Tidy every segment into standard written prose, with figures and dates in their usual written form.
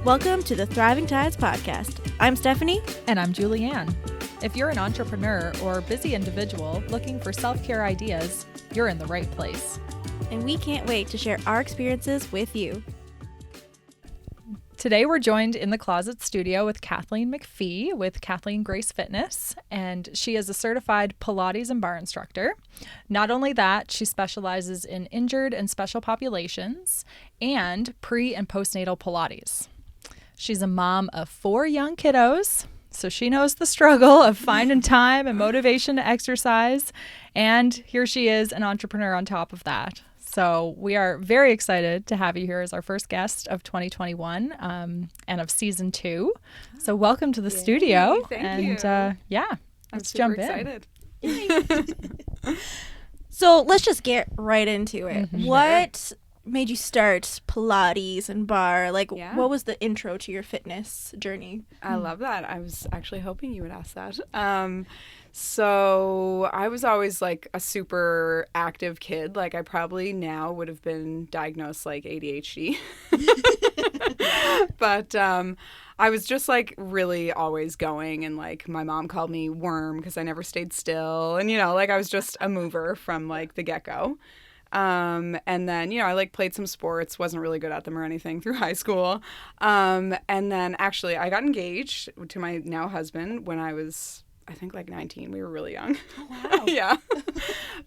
Welcome to the Thriving Tides podcast. I'm Stephanie. And I'm Julianne. If you're an entrepreneur or busy individual looking for self-care ideas, you're in the right place. And we can't wait to share our experiences with you. Today we're joined in the closet studio with Kathleen MacPhee with Kathleen Grace Fitness, and she is a certified Pilates and bar instructor. Not only that, she specializes in injured and special populations and pre- and postnatal Pilates. She's a mom of 4 young kiddos, so she knows the struggle of finding time and motivation to exercise, and here she is, an entrepreneur on top of that. So we are very excited to have you here as our first guest of 2021 and of season 2. So welcome to the studio. Thank you. Let's jump excited. in. So let's just get right into it. Mm-hmm. What made you start Pilates and bar? What was the intro to your fitness journey? I love that. I was actually hoping you would ask that. So I was always like a super active kid. Like I probably now would have been diagnosed like ADHD. But I was just like really always going, and like my mom called me worm because I never stayed still. And, I was just a mover from like the get-go. And then, I like played some sports, wasn't really good at them or anything through high school. And then actually I got engaged to my now husband when I was, I think like 19. We were really young. Oh, wow. Yeah.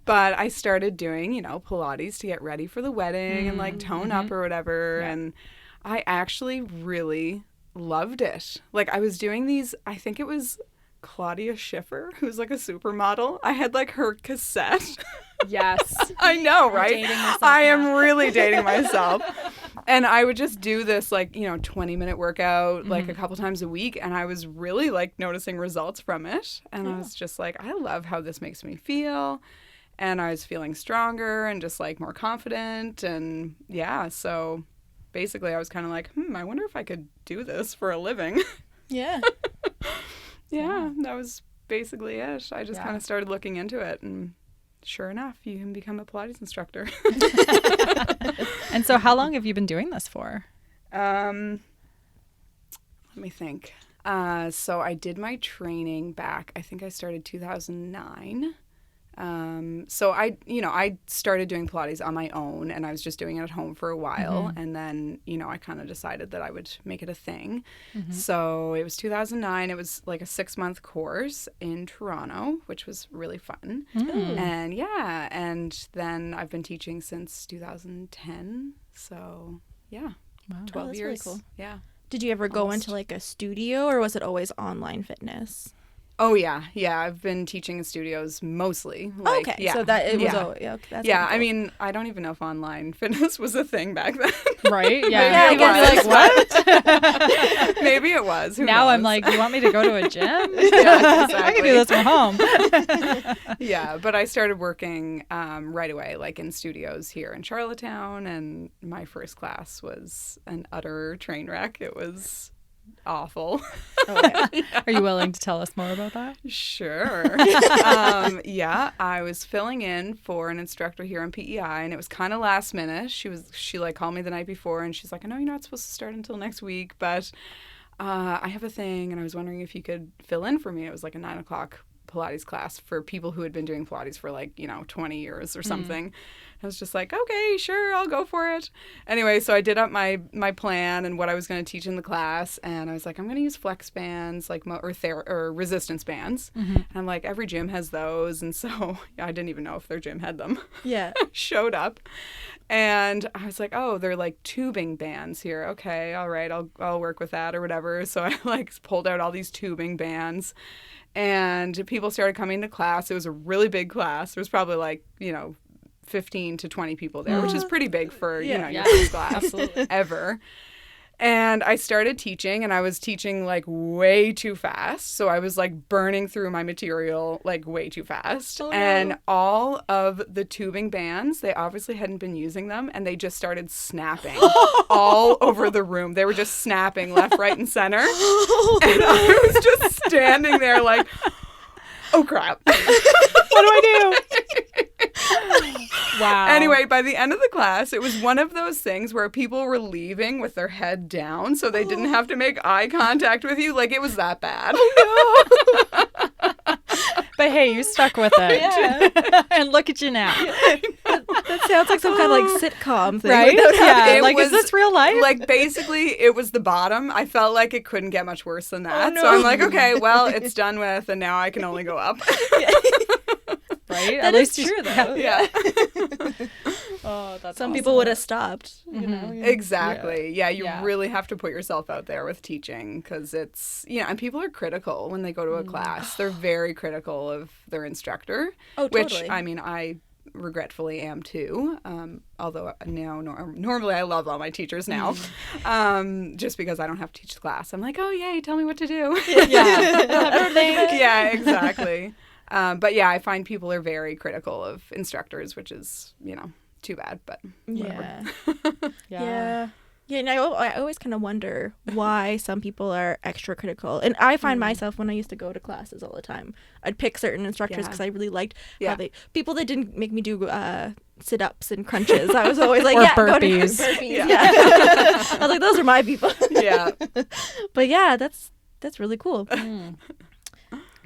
But I started doing, Pilates to get ready for the wedding and like tone up or whatever. Yeah. And I actually really loved it. Like I was doing these, I think it was Claudia Schiffer, who's like a supermodel. I had like her cassette. Yes. I know, right? I am really dating myself. And I would just do this like, 20-minute workout like a couple times a week. And I was really like noticing results from it. And I was just like, I love how this makes me feel. And I was feeling stronger and just like more confident. And yeah, so basically I was kind of like, I wonder if I could do this for a living. Yeah. Yeah, that was basically it. I just kind of started looking into it, and sure enough, you can become a Pilates instructor. And so how long have you been doing this for? Let me think. So I did my training back, I think I started 2009. So I started doing Pilates on my own, and I was just doing it at home for a while. And then, I kind of decided that I would make it a thing. So it was 2009. It was like a 6-month course in Toronto, which was really fun. And yeah, and then I've been teaching since 2010. So yeah, wow. 12 that's years. really cool. Yeah. Did you ever go into like a studio, or was it always online fitness? Oh, yeah. Yeah, I've been teaching in studios mostly. Like, okay, yeah. so that it was yeah. okay, that's yeah, cool. I mean, I don't even know if online fitness was a thing back then. Right? Yeah, Maybe I it guess was. Maybe it was. Who now knows? I'm like, you want me to go to a gym? Yeah, exactly. I can do this from home. Yeah, but I started working right away, like in studios here in Charlottetown, and my first class was an utter train wreck. It was awful. Okay. Yeah. Are you willing to tell us more about that? Sure. Yeah, I was filling in for an instructor here on PEI, and it was kind of last minute. She like called me the night before, and she's like, I know you're not supposed to start until next week, but I have a thing, and I was wondering if you could fill in for me. It was like a 9 o'clock Pilates class for people who had been doing Pilates for like, 20 years or something. I was just like, okay, sure, I'll go for it. Anyway, so I did up my plan and what I was going to teach in the class, and I was like, I'm going to use flex bands, like or resistance bands. And I'm like, every gym has those, and so I didn't even know if their gym had them. Yeah. Showed up, and I was like, oh, they're like tubing bands here. Okay, all right, I'll work with that or whatever. So I like pulled out all these tubing bands. And people started coming to class. It was a really big class. There was probably like, 15 to 20 people there, which is pretty big for, your first class Absolutely. ever. And I started teaching, and I was teaching like way too fast. So I was like burning through my material like way too fast. Oh, no. And all of the tubing bands, they obviously hadn't been using them, and they just started snapping all over the room. They were just snapping left, right, and center. And I was just standing there like, oh crap. What do I do? Wow. Anyway, by the end of the class, it was one of those things where people were leaving with their head down so they didn't have to make eye contact with you. Like, it was that bad. But hey, you stuck with it. Yeah. And look at you now. That sounds like some kind of like sitcom thing. Right? Like, Yeah. It Like, was, is this real life? Like, basically, it was the bottom. I felt like it couldn't get much worse than that. Oh, no. So I'm like, okay, well, it's done with, and now I can only go up. Right? That At is least true, though. Yeah. Oh, that's Some awesome. people would have stopped. You know? Exactly. Yeah, you Yeah. really have to put yourself out there with teaching because it's, and people are critical when they go to a class. They're very critical of their instructor. Oh, totally. Which, I mean, I regretfully am too. Although now, normally I love all my teachers now. Just because I don't have to teach the class. I'm like, oh, yay, tell me what to do. Yeah, exactly. But yeah, I find people are very critical of instructors, which is, too bad, but whatever. Yeah. Yeah, and I always kind of wonder why some people are extra critical. And I find myself when I used to go to classes all the time, I'd pick certain instructors because I really liked how people that didn't make me do sit-ups and crunches. I was always like, or yeah, burpees. Go to burpees. Yeah. I was like, those are my people. Yeah. But yeah, that's really cool.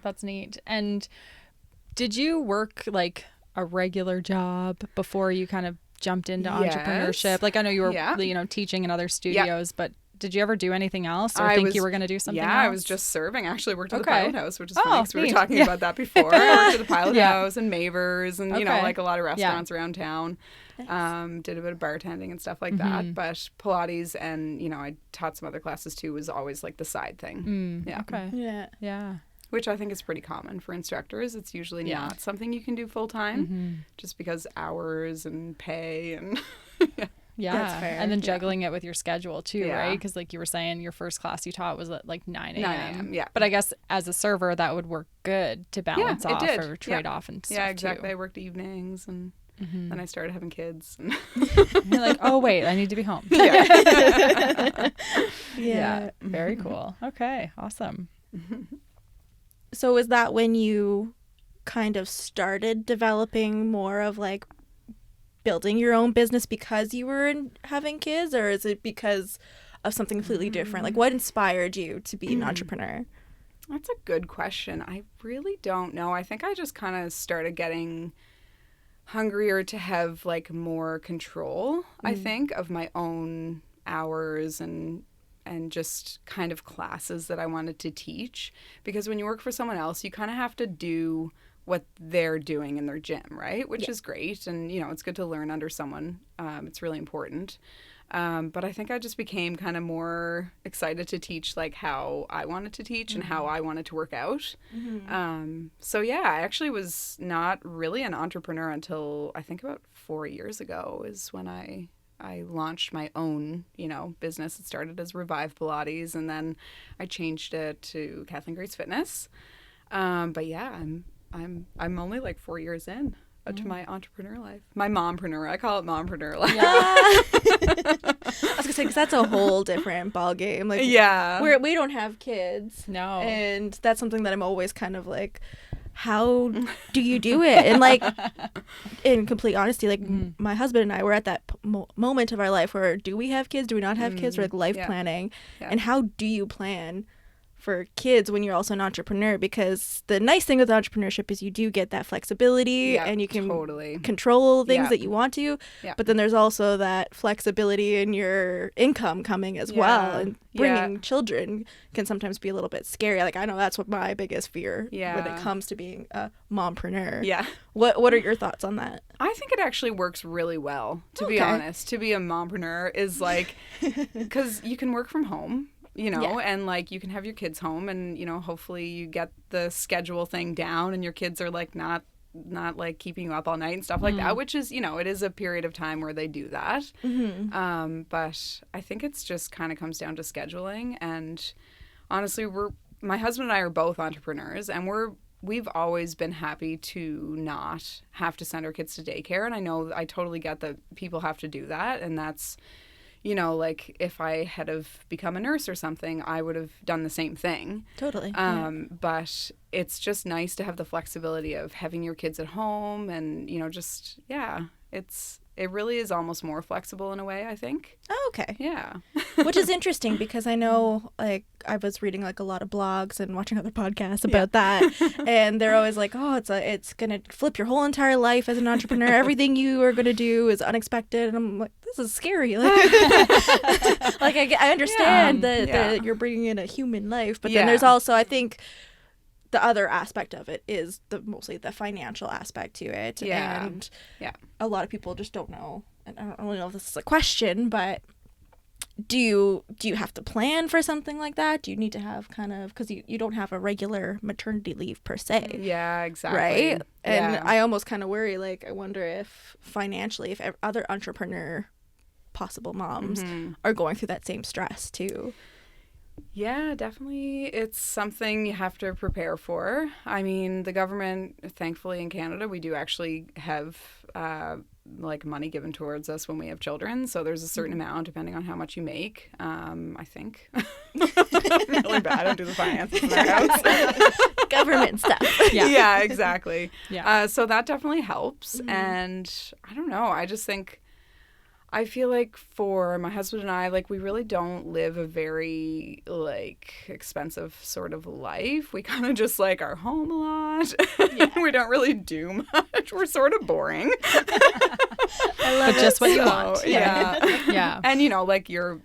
That's neat. And did you work like a regular job before you kind of jumped into entrepreneurship? Like, I know you were, teaching in other studios, but did you ever do anything else or think you were going to do something else? Yeah, I was just serving. I actually worked at the Pilot House, which is funny because we were talking about that before. I worked at the Pilot House and Mavers and, like a lot of restaurants around town. Nice. Did a bit of bartending and stuff like that. But Pilates and, I taught some other classes too was always like the side thing. Yeah. Okay. Yeah. Which I think is pretty common for instructors. It's usually not something you can do full time just because hours and pay and Yeah. That's fair. And then juggling it with your schedule too, right? Because like you were saying, your first class you taught was at like 9 a.m. 9 a.m., yeah. But I guess as a server, that would work good to balance off or trade off and stuff Yeah, exactly. too. I worked evenings and then I started having kids. And you're like, oh, wait, I need to be home. Yeah. Very cool. Okay. Awesome. So is that when you kind of started developing more of like building your own business because you were having kids, or is it because of something completely different? Like, what inspired you to be an entrepreneur? That's a good question. I really don't know. I think I just kind of started getting hungrier to have like more control, I think, of my own hours and just kind of classes that I wanted to teach. Because when you work for someone else, you kind of have to do what they're doing in their gym, right? Which is great. And, it's good to learn under someone. It's really important. But I think I just became kind of more excited to teach like how I wanted to teach and how I wanted to work out. So yeah, I actually was not really an entrepreneur until I think about 4 years ago is when I launched my own, business. It started as Revive Pilates, and then I changed it to Kathleen Grace Fitness. But yeah, I'm only like 4 years in to my entrepreneur life. My mompreneur. I call it mompreneur life. I was gonna say because that's a whole different ball game. Like, we don't have kids. No, and that's something that I'm always kind of like, how do you do it? And like, in complete honesty, like my husband and I were at that moment of our life where do we have kids? Do we not have kids? We're like life planning. And how do you plan for kids when you're also an entrepreneur? Because the nice thing with entrepreneurship is you do get that flexibility and you can control things that you want to. But then there's also that flexibility in your income coming as well. And bringing children can sometimes be a little bit scary. Like, I know that's what my biggest fear when it comes to being a mompreneur. Yeah. What are your thoughts on that? I think it actually works really well, to be honest. To be a mompreneur is like, because you can work from home. And like you can have your kids home and, hopefully you get the schedule thing down and your kids are like not like keeping you up all night and stuff like that, which is, it is a period of time where they do that. But I think it's just kind of comes down to scheduling. And honestly, my husband and I are both entrepreneurs and we've always been happy to not have to send our kids to daycare. And I know I totally get that people have to do that. And that's, you know, like if I had have become a nurse or something, I would have done the same thing. Totally. But it's just nice to have the flexibility of having your kids at home and, you know, just, it really is almost more flexible in a way, I think. Oh, okay. Yeah. Which is interesting because I know, like, I was reading like a lot of blogs and watching other podcasts about that, and they're always like, oh, it's gonna flip your whole entire life as an entrepreneur. Everything you are gonna do is unexpected, and I'm like, this is scary. Like, like I understand that you're bringing in a human life, but then there's also, I think, the other aspect of it is mostly the financial aspect to it. And a lot of people just don't know. And I don't really know if this is a question, but do you have to plan for something like that? Do you need to have kind of, because you don't have a regular maternity leave per se. Yeah, exactly. Right? And I almost kind of worry, like, I wonder if financially, if other entrepreneur possible moms are going through that same stress too. Yeah, definitely. It's something you have to prepare for. I mean, the government, thankfully in Canada, we do actually have like money given towards us when we have children. So there's a certain amount depending on how much you make, I think. I'm really bad. I don't do the finances in our house. Government stuff. Yeah, exactly. Yeah. So that definitely helps. And I don't know. I feel like for my husband and I, like, we really don't live a very, like, expensive sort of life. We kind of just, like, are home a lot. We don't really do much. We're sort of boring. I love it. Just what you want. Yeah. And, you know, like, your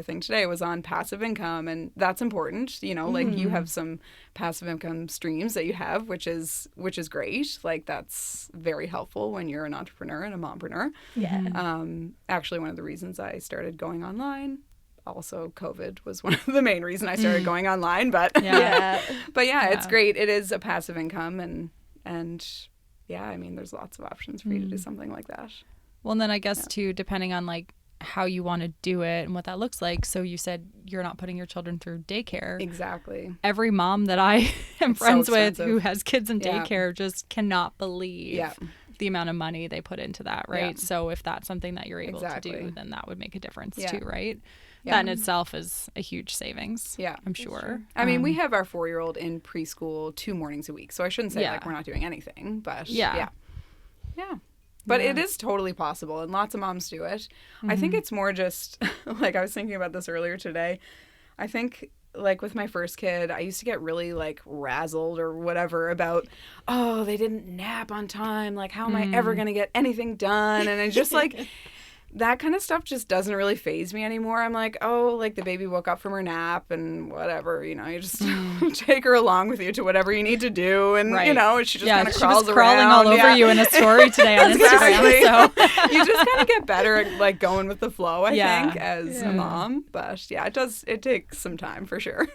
thing today was on passive income, and that's important. You know, like, you have some passive income streams that you have, which is great. Like, that's very helpful when you're an entrepreneur and a mompreneur. Actually, one of the reasons I started going online, also COVID was one of the main reasons I started going online, but it's great. It is a passive income, and I mean, there's lots of options for you to do something like that. Well, and then I guess too, depending on like how you want to do it and what that looks like. So you said you're not putting your children through daycare. Exactly. Every mom that I am friends with who has kids in daycare just cannot believe the amount of money they put into that, right? So if that's something that you're able to do, then that would make a difference too, right? That in itself is a huge savings. Yeah, I'm sure. I mean, we have our 4-year-old in preschool 2 mornings a week, so I shouldn't say like we're not doing anything, but yeah. But it is totally possible, and lots of moms do it. I think it's more just, like, I was thinking about this earlier today. I think, like, with my first kid, I used to get really, like, razzled or whatever about, oh, they didn't nap on time. Like, how am I ever going to get anything done? And it's just, like, that kind of stuff just doesn't really faze me anymore. I'm like, oh, like, the baby woke up from her nap and whatever, you know, you just take her along with you to whatever you need to do. And, you know, she just kind of crawls around. Crawling all over you in a story today on Instagram. So. You just kind of get better at, like, going with the flow, I think, as a mom. But, it takes some time for sure.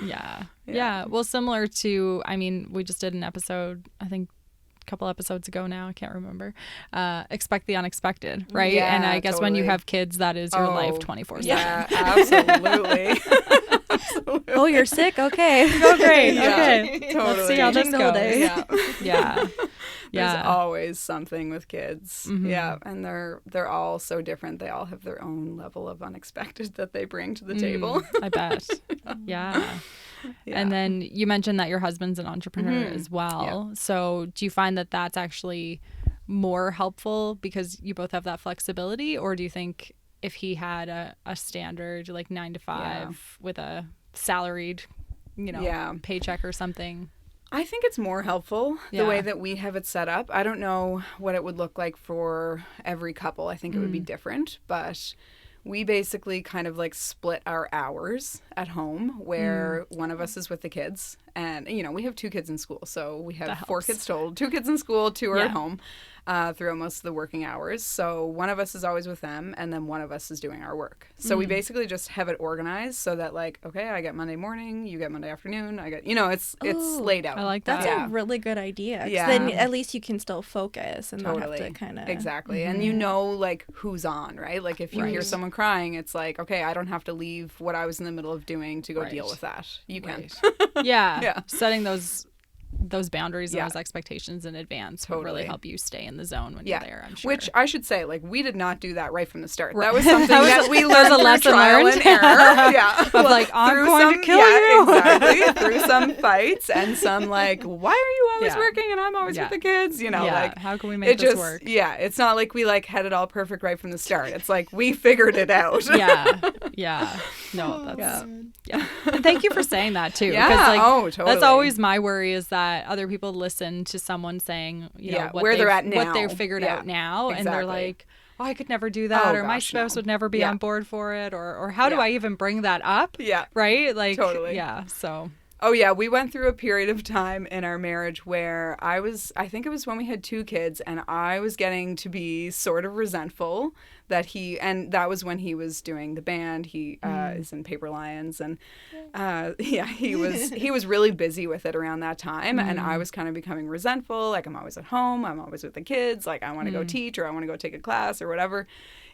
Yeah. Well, similar to, I mean, we just did an episode, I think, couple episodes ago now, I can't remember, expect the unexpected, right? And I guess when you have kids, that is your life 24/7. Yeah, absolutely. Oh, you're sick? Okay. Oh, great. Okay. Totally. Let's see how this goes. Yeah. There's always something with kids. And they're all so different. They all have their own level of unexpected that they bring to the table. I bet. Yeah. And then you mentioned that your husband's an entrepreneur as well. So do you find that that's actually more helpful because you both have that flexibility? Or do you think if he had a standard, like 9 to 5 with a salaried, paycheck or something? I think it's more helpful the way that we have it set up. I don't know what it would look like for every couple. I think it would be different, but we basically kind of like split our hours at home where one of us is with the kids. And, we have 2 kids in school. So we have 4 kids total, 2 kids in school, 2 are at home throughout most of the working hours. So one of us is always with them and then one of us is doing our work. So we basically just have it organized so that, like, okay, I get Monday morning, you get Monday afternoon, I get, it's laid out. I like that. That's a really good idea. Yeah. Then at least you can still focus and not have to kind of. Exactly. And like who's on, right? Like if you hear someone crying, it's like, okay, I don't have to leave what I was in the middle of doing to go deal with that. You can. Yeah. Setting those those boundaries Yeah. and those expectations in advance will really Totally. help you stay in the zone when Yeah. you're there, I'm sure. Which I should say, like, we did not do that right from the start. Right. That was something that we that learned was a through lesson trial learned. and error. Yeah. Of like, I'm Through going to kill you. Exactly. Through some fights and some like, why are you always Yeah. working and I'm always Yeah. with the kids? You know, Yeah. like How can we make it this just work? yeah. It's not like we like had it all perfect right from the start. It's like we figured it out. Yeah. Yeah. No, that's yeah. And thank you for saying that too. Yeah. 'Cause, like, Oh, totally. that's always my worry, is that other people listen to someone saying, you know, Yeah, what where they're they've- at what now. they're figured Yeah, out now, and they're exactly. like, oh, I could never do that, Oh, or my gosh, spouse no. would never be Yeah. on board for it, or how do Yeah. I even bring that up? Yeah. Right? Like, Totally. yeah. So, Oh yeah, we went through a period of time in our marriage where I think it was when we had 2 kids, and I was getting to be sort of resentful that and that was when he was doing the band. He is in Paper Lions, and he was really busy with it around that time, and I was kind of becoming resentful. Like, I'm always at home, I'm always with the kids. Like, I want to go teach, or I want to go take a class, or whatever,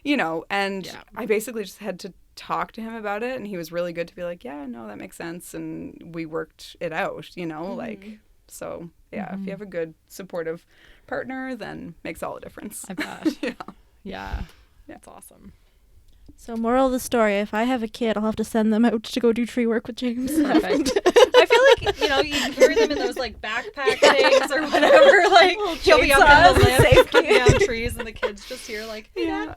you know. And Yeah. I basically just had to talk to him about it, and he was really good to be like, yeah, no, that makes sense, and we worked it out, you know. Like, so yeah, if you have a good supportive partner, then makes all the difference. I bet. Yeah. Yeah. That's awesome. So moral of the story, if I have a kid, I'll have to send them out to go do tree work with James. Perfect. I feel like, you know, you can carry them in those like backpack things or whatever. Like, he'll be up in the lift, cutting down trees, and the kids just hear like, hey, Dad.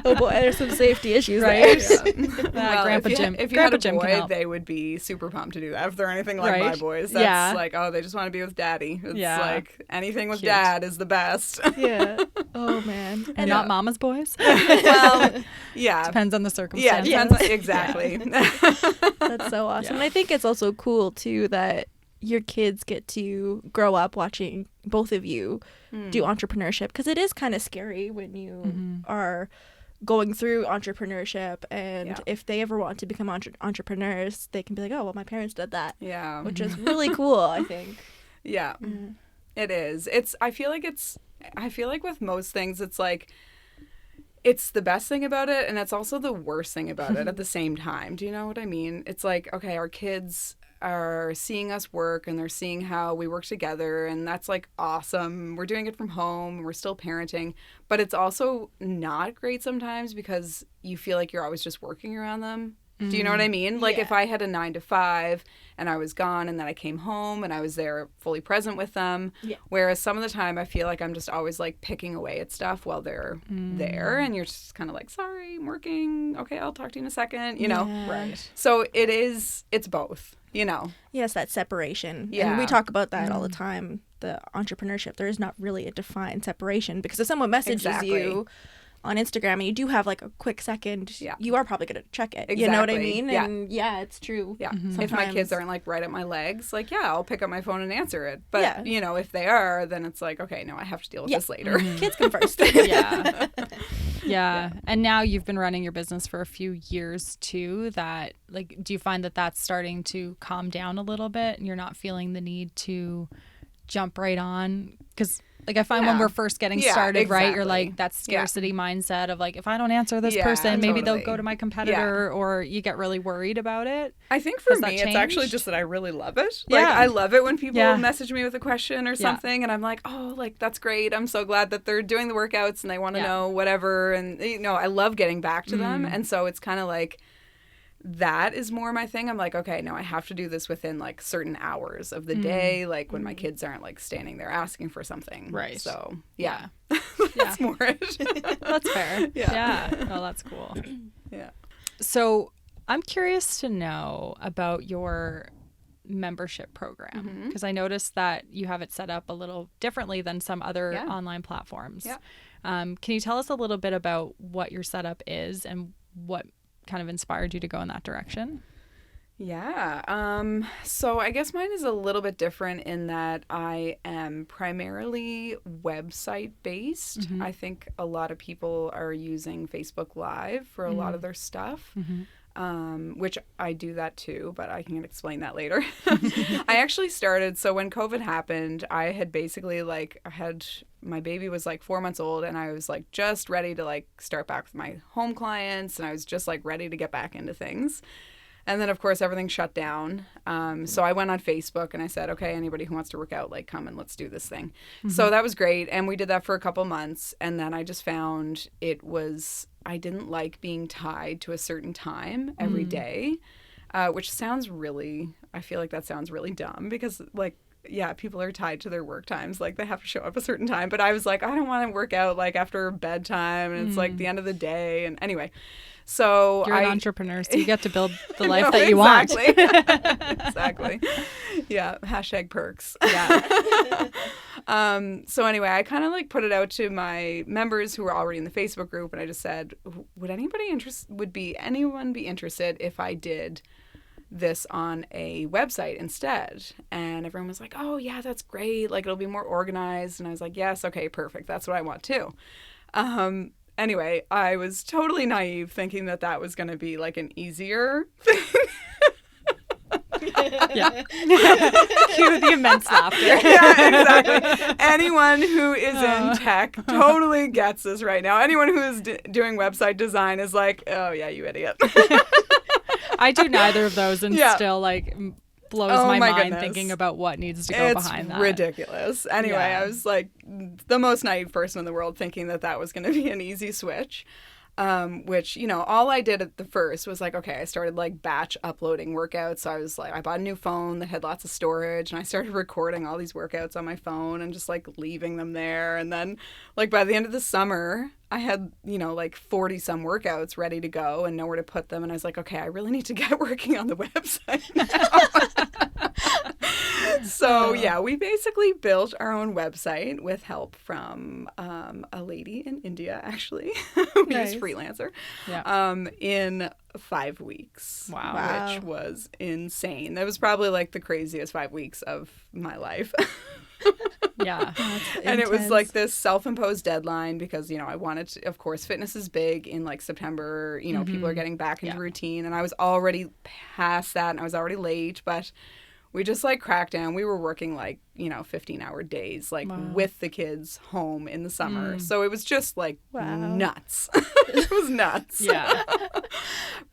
Oh boy, there's some safety issues Right? there. Well, Grandpa if you, Jim. if you Grandpa had a Jim can boy, help. they would be super pumped to do that. If they're anything like my Right? boys, that's Yeah. like, oh, they just want to be with daddy. It's Yeah. like anything with Cute. dad is the best. Yeah. Oh man. And not mama's boys. Well, yeah. Depends on the Yeah, circumstance. it depends on, exactly. That's so awesome. Yeah. And I think it's also cool too that your kids get to grow up watching both of you do entrepreneurship, because it is kind of scary when you are going through entrepreneurship, and Yeah. if they ever want to become entrepreneurs, they can be like, oh well, my parents did that, Yeah. which is really cool, I think. Yeah. It is. I feel like with most things, it's like, it's the best thing about it, and it's also the worst thing about it at the same time. Do you know what I mean? It's like, okay, our kids are seeing us work, and they're seeing how we work together, and that's like awesome. We're doing it from home, we're still parenting, but it's also not great sometimes because you feel like you're always just working around them. Do you know what I mean? Like, if I had a 9 to 5 and I was gone, and then I came home and I was there fully present with them. Yeah. Whereas some of the time I feel like I'm just always like picking away at stuff while they're there, and you're just kind of like, sorry, I'm working. Okay, I'll talk to you in a second, you know? Yeah. Right. So it's both, you know? Yes, that separation. Yeah. And we talk about that all the time. The entrepreneurship, there is not really a defined separation, because if someone messages Exactly. you on Instagram and you do have like a quick second, Yeah. you are probably going to check it. You know what I Exactly. mean? Yeah. And yeah, it's true. Yeah. If my Sometimes- kids aren't like right at my legs, like, yeah, I'll pick up my phone and answer it. But, Yeah. you know, if they are, then it's like, okay, no, I have to deal with this later. Kids come first. Yeah. Yeah. And now you've been running your business for a few years too. That, like, do you find that that's starting to calm down a little bit, and you're not feeling the need to jump right on? Because, like, I find when Yeah. we're first getting Yeah, started, right, you're exactly. like that Yeah. scarcity mindset of like, if I don't answer this Yeah, person, maybe they'll totally. go to my competitor, or you get really worried about it. I think for Has that me, it's actually changed? just that I really love it. Like, Yeah. I love it when people Yeah. message me with a question or Yeah. something, and I'm like, oh, like, that's great. I'm so glad that they're doing the workouts and they want to Yeah. know whatever. And, you know, I love getting back to them. And so it's kind of like, that is more my thing. I'm like, okay, no, I have to do this within like certain hours of the day, like when my kids aren't like standing there asking for something. Right. So, yeah. Yeah. That's more it. That's fair. Yeah. Yeah. Well, that's cool. Yeah. So I'm curious to know about your membership program, because I noticed that you have it set up a little differently than some other Yeah. online platforms. Yeah. Can you tell us a little bit about what your setup is and what kind of inspired you to go in that direction? Yeah. So I guess mine is a little bit different in that I am primarily website based. I think a lot of people are using Facebook Live for a lot of their stuff. Which I do that too, but I can explain that later. I actually started, so when COVID happened, I had basically my baby was like 4 months old, and I was like just ready to like start back with my home clients, and I was just like ready to get back into things. And then, of course, everything shut down. So I went on Facebook and I said, okay, anybody who wants to work out, like, come and let's do this thing. So that was great. And we did that for a couple months. And then I just found I didn't like being tied to a certain time every day, which sounds I feel like that sounds really dumb because, like, yeah, people are tied to their work times. Like, they have to show up a certain time. But I was like, I don't want to work out, like, after bedtime. And it's, like, the end of the day. And anyway, so You're an entrepreneur, so you get to build the life that you exactly. want. Exactly. Yeah. #, perks. Yeah. So anyway, I kind of, like, put it out to my members who were already in the Facebook group. And I just said, would anyone be interested if I did this on a website instead? And everyone was like, oh yeah, that's great, like, it'll be more organized. And I was like, yes, okay, perfect, that's what I want too. Anyway, I was totally naive thinking that was going to be, like, an easier thing. Yeah. Cue the immense laughter. Yeah, exactly. Anyone who is in tech totally gets this right now. Anyone who is doing website design is like, oh yeah, you idiot. I do neither of those and still, like, blows my mind goodness. Thinking about what needs to go behind that. It's ridiculous. Anyway, I was, like, the most naive person in the world thinking that was going to be an easy switch. Which, you know, all I did at the first was, like, okay, I started, like, batch uploading workouts. So I was like, I bought a new phone that had lots of storage, and I started recording all these workouts on my phone and just, like, leaving them there. And then, like, by the end of the summer, I had, you know, like, 40 some workouts ready to go and nowhere to put them. And I was like, okay, I really need to get working on the website now. So yeah, we basically built our own website with help from a lady in India, actually, who's a freelancer, in 5 weeks. Wow. Which was insane. That was probably, like, the craziest 5 weeks of my life. Yeah. And it was, like, this self-imposed deadline because, you know, I wanted to, of course, fitness is big in, like, September. You know, people are getting back into routine. And I was already past that and I was already late. But we just, like, cracked down. We were working, like, you know, 15-hour days, like, with the kids home in the summer. So it was just, like, nuts. It was nuts. Yeah.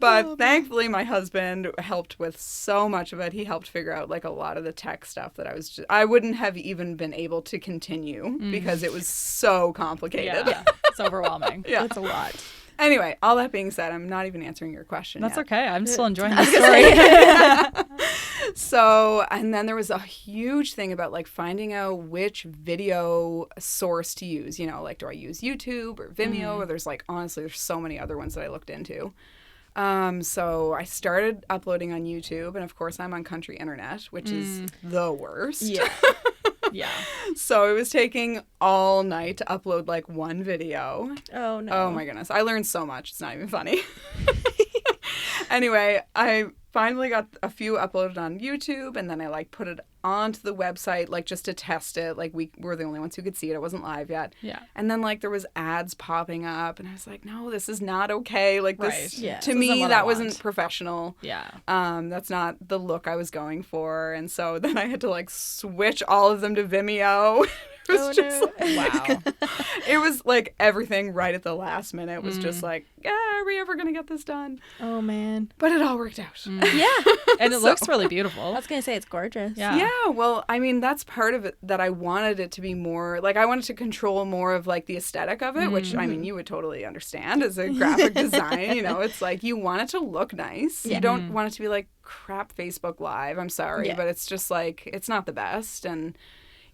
But thankfully, my husband helped with so much of it. He helped figure out, like, a lot of the tech stuff that I wouldn't have even been able to continue because it was so complicated. Yeah. It's overwhelming. Yeah. It's a lot. Anyway, all that being said, I'm not even answering your question That's yet. okay. I'm still enjoying the story. So, and then there was a huge thing about, like, finding out which video source to use. You know, like, do I use YouTube or Vimeo? Or there's, like, honestly, there's so many other ones that I looked into. So I started uploading on YouTube, and of course I'm on country internet, which is the worst. Yeah. Yeah. So it was taking all night to upload, like, one video. Oh, no. Oh, my goodness. I learned so much. It's not even funny. Anyway, I finally got a few uploaded on YouTube, and then I, like, put it onto the website, like, just to test it. Like, we were the only ones who could see it. It wasn't live yet. Yeah. And then, like, there was ads popping up, and I was like, no, this is not okay. Like, this, Right. Yeah. to This me, isn't what I that want. wasn't professional. Yeah. That's not the look I was going for. And so then I had to, like, switch all of them to Vimeo. It was Wow. it was, like, everything right at the last minute was just like, yeah, are we ever going to get this done? Oh, man. But it all worked out. Yeah. And it looks really beautiful. I was going to say it's gorgeous. Yeah. Yeah, well, I mean, that's part of it that I wanted it to be more, like, I wanted to control more of, like, the aesthetic of it, which, I mean, you would totally understand as a graphic design, you know, it's like, you want it to look nice. Yeah. You don't want it to be, like, crap Facebook Live. I'm sorry, Yeah. but it's just, like, it's not the best. And,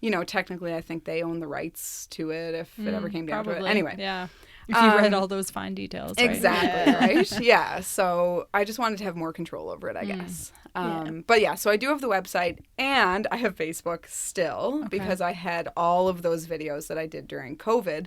you know, technically, I think they own the rights to it if it ever came down to it. Anyway. Yeah. If you read all those fine details. Right? Exactly, right? Yeah. So I just wanted to have more control over it, I guess. But yeah, so I do have the website and I have Facebook still because I had all of those videos that I did during COVID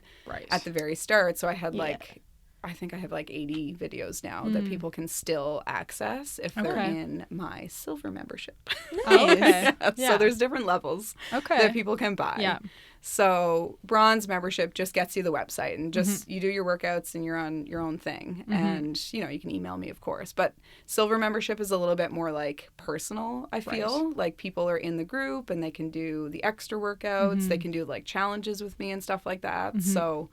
at the very start. So I had like, I think I have like 80 videos now that people can still access if they're in my silver membership. Oh, okay. So there's different levels that people can buy. Yeah. So bronze membership just gets you the website and just you do your workouts and you're on your own thing. And, you know, you can email me, of course. But silver membership is a little bit more like personal, I feel. Like people are in the group and they can do the extra workouts. They can do like challenges with me and stuff like that. So,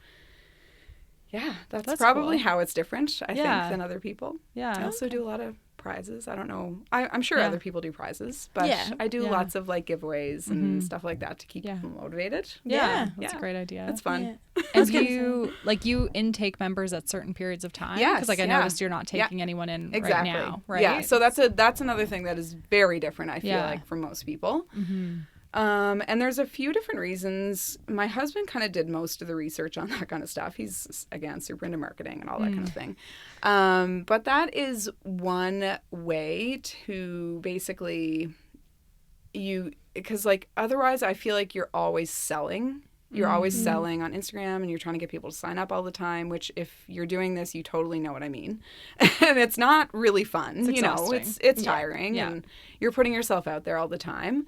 yeah, that's cool. probably how it's different, I Yeah. think, than other people. Yeah. I also do a lot of prizes. I don't know. I'm sure Yeah. other people do prizes, but Yeah. I do Yeah. lots of like giveaways and stuff like that to keep Yeah. people motivated. Yeah. Yeah. That's a great idea. It's fun. Yeah. And you intake members at certain periods of time? Yes, Because like I yeah. noticed you're not taking anyone in Exactly. right now, right? Yeah. So that's another thing that is very different, I feel Yeah. like, from most people. Mm-hmm. And there's a few different reasons. My husband kind of did most of the research on that kind of stuff. He's, again, super into marketing and all that kind of thing. But that is one way to basically because like otherwise I feel like you're always selling. You're always selling on Instagram and you're trying to get people to sign up all the time, which if you're doing this, you totally know what I mean. And it's not really fun. It's exhausting. It's tiring Yeah. and you're putting yourself out there all the time.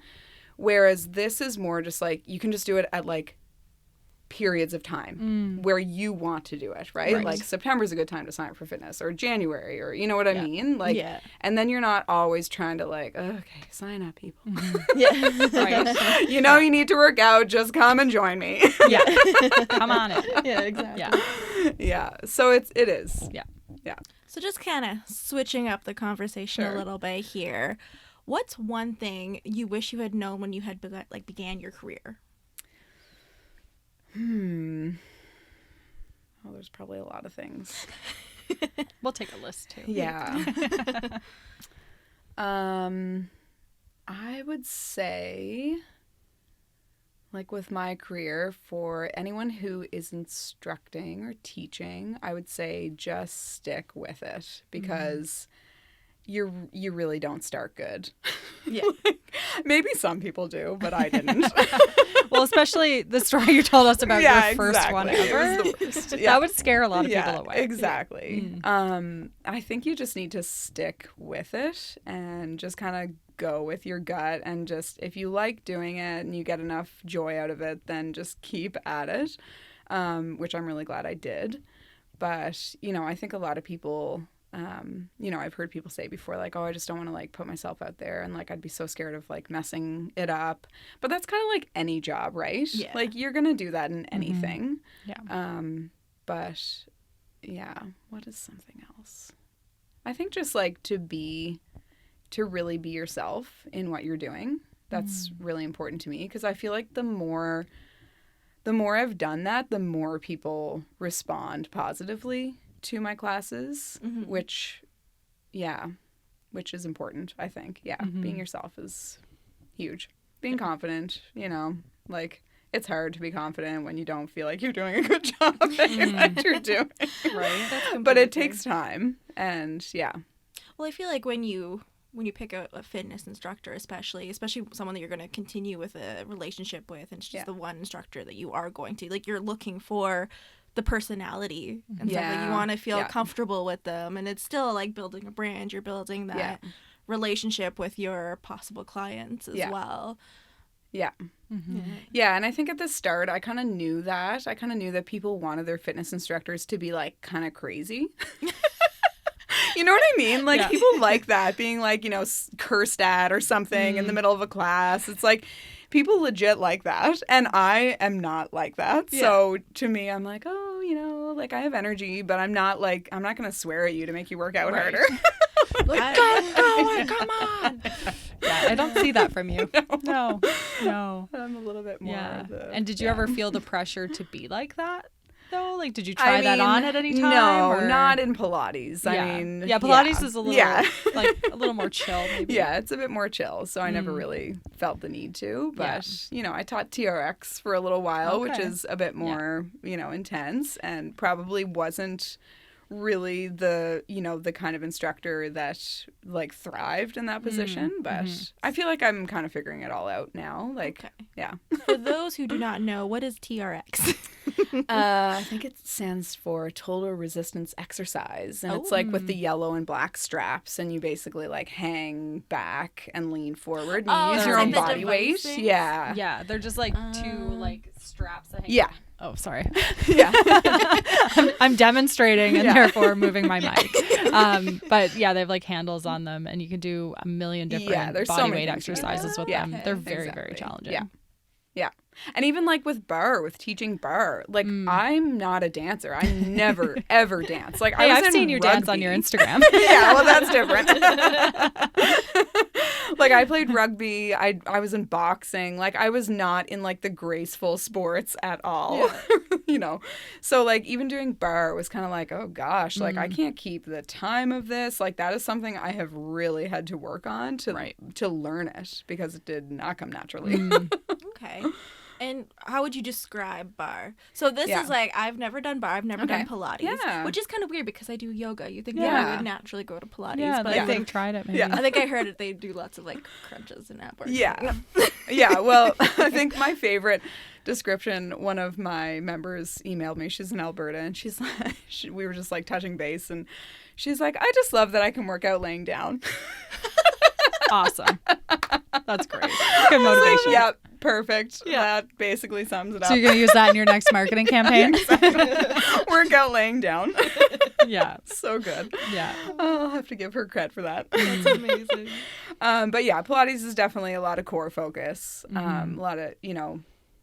Whereas this is more just like you can just do it at like periods of time where you want to do it, right? Like September's a good time to sign up for fitness, or January, or you know what I mean? Like, and then you're not always trying to like, okay, sign up, people. Yeah. Right. You know, you need to work out. Just come and join me. Yeah. Come on in. Yeah, exactly. Yeah. Yeah. So it is. Yeah. Yeah. So just kind of switching up the conversation Sure. a little bit here. What's one thing you wish you had known when you had began your career? Oh, there's probably a lot of things. We'll take a list too. Yeah. I would say, like with my career, for anyone who is instructing or teaching, I would say just stick with it because you really don't start good. Yeah. Maybe some people do, but I didn't. Well, especially the story you told us about Yeah, your first one exactly. ever. It was the worst. Yeah. That would scare a lot of people away. Exactly. I think you just need to stick with it and just kind of go with your gut, and just if you like doing it and you get enough joy out of it, then just keep at it, which I'm really glad I did. But, you know, I think a lot of people, you know, I've heard people say before, like, oh, I just don't want to, like, put myself out there. And, like, I'd be so scared of, like, messing it up. But that's kind of like any job, right? Yeah. Like, you're going to do that in anything. Yeah. But, yeah, what is something else? I think just, like, to really be yourself in what you're doing. That's really important to me, because I feel like the more I've done that, the more people respond positively to my classes, which is important, I think. Yeah, being yourself is huge. Being confident, you know, like, it's hard to be confident when you don't feel like you're doing a good job at what you're doing. Right. But it takes time, and yeah. Well, I feel like when you pick a fitness instructor, especially someone that you're going to continue with a relationship with, and it's just the one instructor that you are going to, like, you're looking for the personality and stuff. Like, you want to feel comfortable with them, and it's still like building a brand. You're building that relationship with your possible clients as well. Yeah. Yeah, and I think at the start, I kind of knew that. I kind of knew that people wanted their fitness instructors to be, like, kind of crazy. You know what I mean? Like, people like that, being, like, you know, cursed at or something in the middle of a class. It's like, people legit like that, and I am not like that. Yeah. So to me, I'm like, oh, you know, like, I have energy, but I'm not going to swear at you to make you work out harder. Like, come on. Yeah, I don't see that from you. No. I'm a little bit more of the... And did you ever feel the pressure to be like that, though? Like, did you try that on at any time? No, or? Not in Pilates. Yeah. I mean... Yeah, Pilates is a little, like, a little more chill, maybe. Yeah, it's a bit more chill, so I never really felt the need to. But, you know, I taught TRX for a little while, which is a bit more, you know, intense, and probably wasn't really the, you know, the kind of instructor that, like, thrived in that position. But I feel like I'm kind of figuring it all out now. Like, For those who do not know, what is TRX? I think it stands for Total Resistance Exercise, and it's like with the yellow and black straps, and you basically, like, hang back and lean forward and use your own body weight. Yeah. Yeah, they're just like two, like, straps that hang. Yeah. Oh, sorry. Yeah. I'm demonstrating and therefore moving my mic. But yeah, they have, like, handles on them, and you can do a million different there's body so many weight things you can exercises do. with them. They're very, very exactly. challenging. Yeah. And even like with teaching bar, like I'm not a dancer. I never ever dance. Like Hey, I was I've in seen you dance on rugby. your Instagram. Yeah, well, that's different. Like I played rugby. I was in boxing. Like I was not in like the graceful sports at all. You know, so like even doing bar was kind of like, oh gosh, like I can't keep the time of this. Like that is something I have really had to work on to learn it, because it did not come naturally. Okay. And how would you describe bar? So this is like, I've never done bar. I've never done Pilates. Yeah. Which is kind of weird because I do yoga. You think that I would naturally go to Pilates. Yeah, but I think tried it maybe. Yeah. I think I heard it. They do lots of like crunches and ab work. Yeah. Yeah. Well, I think my favorite description, one of my members emailed me. She's in Alberta, and she's like, we were just like touching base, and she's like, I just love that I can work out laying down. Awesome. That's great. Good motivation. Yeah, perfect. Yeah. That basically sums it up. So you're going to use that in your next marketing campaign? Workout laying down. Yeah. So good. Yeah. Oh, I'll have to give her credit for that. That's amazing. But yeah, Pilates is definitely a lot of core focus. A lot of,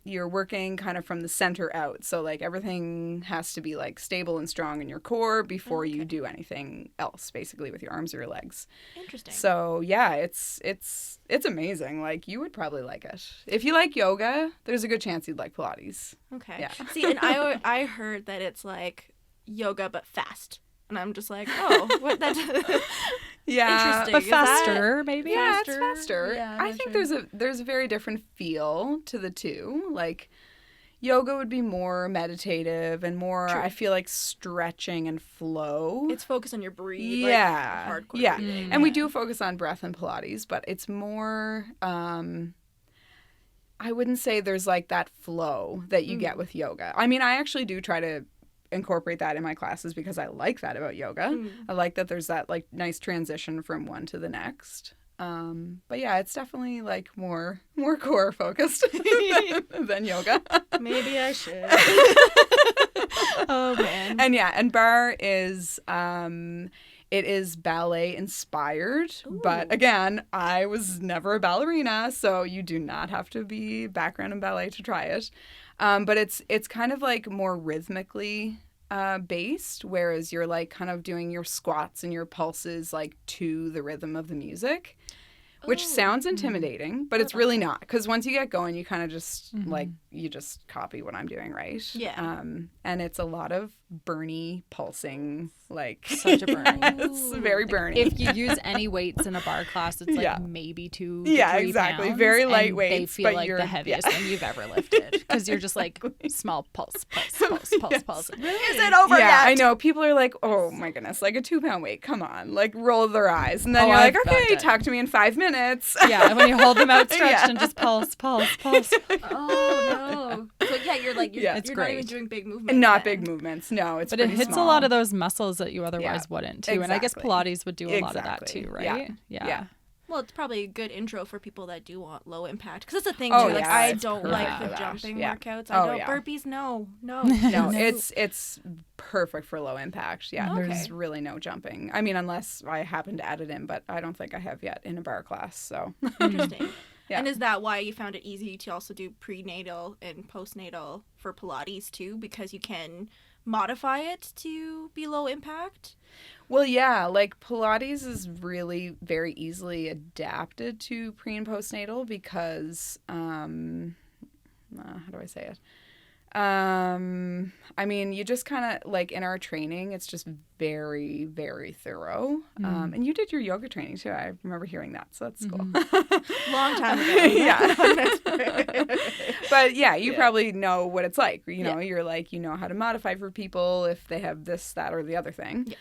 you're working kind of from the center out. So like everything has to be like stable and strong in your core before you do anything else, basically, with your arms or your legs. Interesting. So yeah, it's amazing. Like you would probably like it. If you like yoga, there's a good chance you'd like Pilates. Okay. Yeah. See, and I heard that it's like yoga but fast. And I'm just like, oh, what that Yeah, interesting. But Is that- faster, maybe? Yeah, it's faster. Yeah, I think there's a very different feel to the two. Like yoga would be more meditative and more, I feel like, stretching and flow. It's focused on your breathe. Yeah, Like, hardcore yeah. breathing. And we do focus on breath in Pilates, but it's more. I wouldn't say there's like that flow that you get with yoga. I mean, I actually do try to incorporate that in my classes because I like that about yoga. I like that there's that like nice transition from one to the next. But yeah, it's definitely like more core focused than yoga. Maybe I should. Oh man. And bar is it is ballet inspired. Ooh. But again, I was never a ballerina, so you do not have to be background in ballet to try it. But it's kind of like more rhythmically based, whereas you're like kind of doing your squats and your pulses like to the rhythm of the music, which sounds intimidating, but it's really not, because once you get going, you kind of just like you just copy what I'm doing, right? Yeah. And it's a lot of burny pulsing, like Such a burn. It's very burny. If you use any weights in a bar class, it's like maybe 2 to 3 exactly. pounds, Very and light they weights, feel but like you're the heaviest thing you've ever lifted, because you're just like small pulse. Is it over yeah, yet? I know. People are like, oh my goodness, like a 2-pound weight. Come on, like roll their eyes, and then Oh, you're like, I've felt okay, it. talk to me in 5 minutes. Yeah, when you hold them outstretched Yeah. and just pulse. Oh no. So yeah, you're like Yeah. you're It's not even great. doing big movements. And not then. big movements. No, it's But it pretty hits small. a lot of those muscles that you otherwise wouldn't too. And I guess Exactly. Pilates would do a lot of that Exactly. too, Yeah. right? Yeah. Well, it's probably a good intro for people that do want low impact. Because that's the thing, Oh, too. Like, yeah, I it's don't perfect like for the that. jumping Yeah. workouts. Oh, I don't. yeah. Burpees, no. No, No. it's perfect for low impact. Yeah, Okay. there's really no jumping. I mean, unless I happen to add it in, but I don't think I have yet in a bar class. So Interesting. Yeah. And is that why you found it easy to also do prenatal and postnatal for Pilates, too? Because you can modify it to be low impact? Well, yeah, like Pilates is really very easily adapted to pre and postnatal because, how do I say it? I mean, you just kind of, like, in our training, it's just very, very thorough. And you did your yoga training, too. I remember hearing that, so that's cool. Long time ago. Yeah. But, yeah, you probably know what it's like. You know, you're like, you know how to modify for people if they have this, that, or the other thing. Yeah.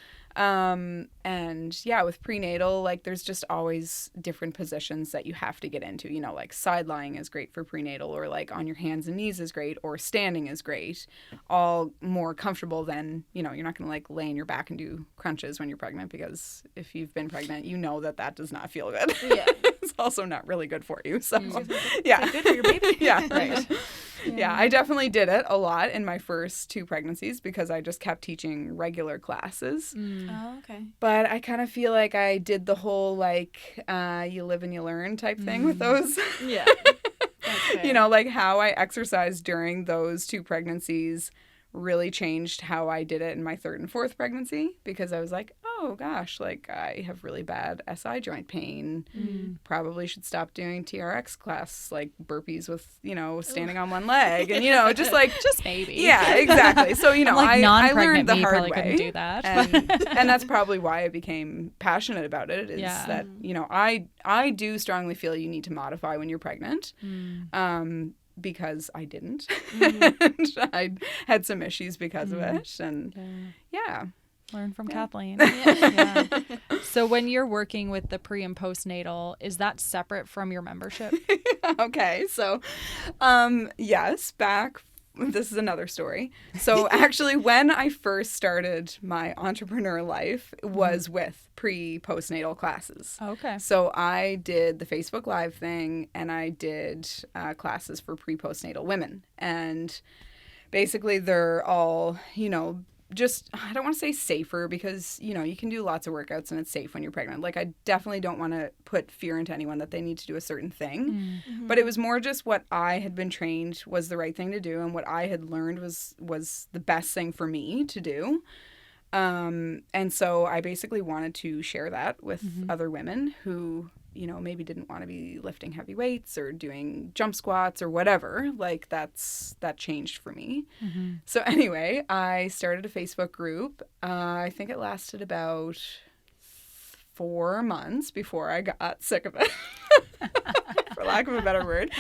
And yeah, with prenatal, like there's just always different positions that you have to get into, you know, like side lying is great for prenatal, or like on your hands and knees is great, or standing is great, all more comfortable than, you know, you're not going to like lay on your back and do crunches when you're pregnant, because if you've been pregnant, you know that does not feel good. Yeah. It's also not really good for you. So yeah. Good for your baby. Yeah, right. Yeah, I definitely did it a lot in my first 2 pregnancies because I just kept teaching regular classes. Oh, okay. But I kind of feel like I did the whole, like, you live and you learn type thing with those. Yeah. you know, like how I exercised during those 2 pregnancies really changed how I did it in my 3rd and 4th pregnancy, because I was like, oh gosh, like I have really bad SI joint pain. Probably should stop doing TRX class, like burpees with, you know, standing on one leg, and, you know, just maybe. Yeah, exactly. So, you know, like I learned the me hard probably way. couldn't do that. And that's probably why I became passionate about it, is that, you know, I do strongly feel you need to modify when you're pregnant. Because I didn't. And I had some issues because of it. And Learn from Yeah. Kathleen. Yeah. So when you're working with the pre and postnatal, is that separate from your membership? Okay, so yes, this is another story. So actually, when I first started my entrepreneur life, it was with pre-postnatal classes. Okay. So I did the Facebook Live thing, and I did classes for pre-postnatal women. And basically they're all, you know, just, I don't want to say safer, because, you know, you can do lots of workouts and it's safe when you're pregnant. Like, I definitely don't want to put fear into anyone that they need to do a certain thing. But it was more just what I had been trained was the right thing to do, and what I had learned was the best thing for me to do. And so I basically wanted to share that with other women who, you know, maybe didn't want to be lifting heavy weights or doing jump squats or whatever. Like, that changed for me. So anyway, I started a Facebook group. I think it lasted about 4 months before I got sick of it, for lack of a better word.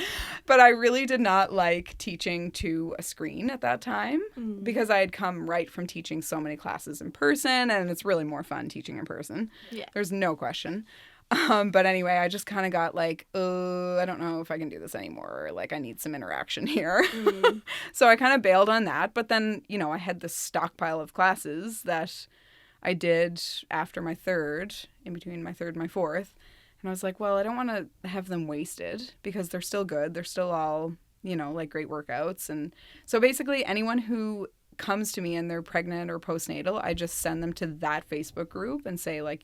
But I really did not like teaching to a screen at that time, because I had come right from teaching so many classes in person, and it's really more fun teaching in person. Yeah. There's no question. But anyway, I just kind of got like, I don't know if I can do this anymore. Or, like, I need some interaction here. So I kind of bailed on that. But then, you know, I had this stockpile of classes that I did after my 3rd, in between my 3rd and my 4th. And I was like, well, I don't want to have them wasted, because they're still good. They're still all, you know, like, great workouts. And so basically anyone who comes to me and they're pregnant or postnatal, I just send them to that Facebook group and say, like,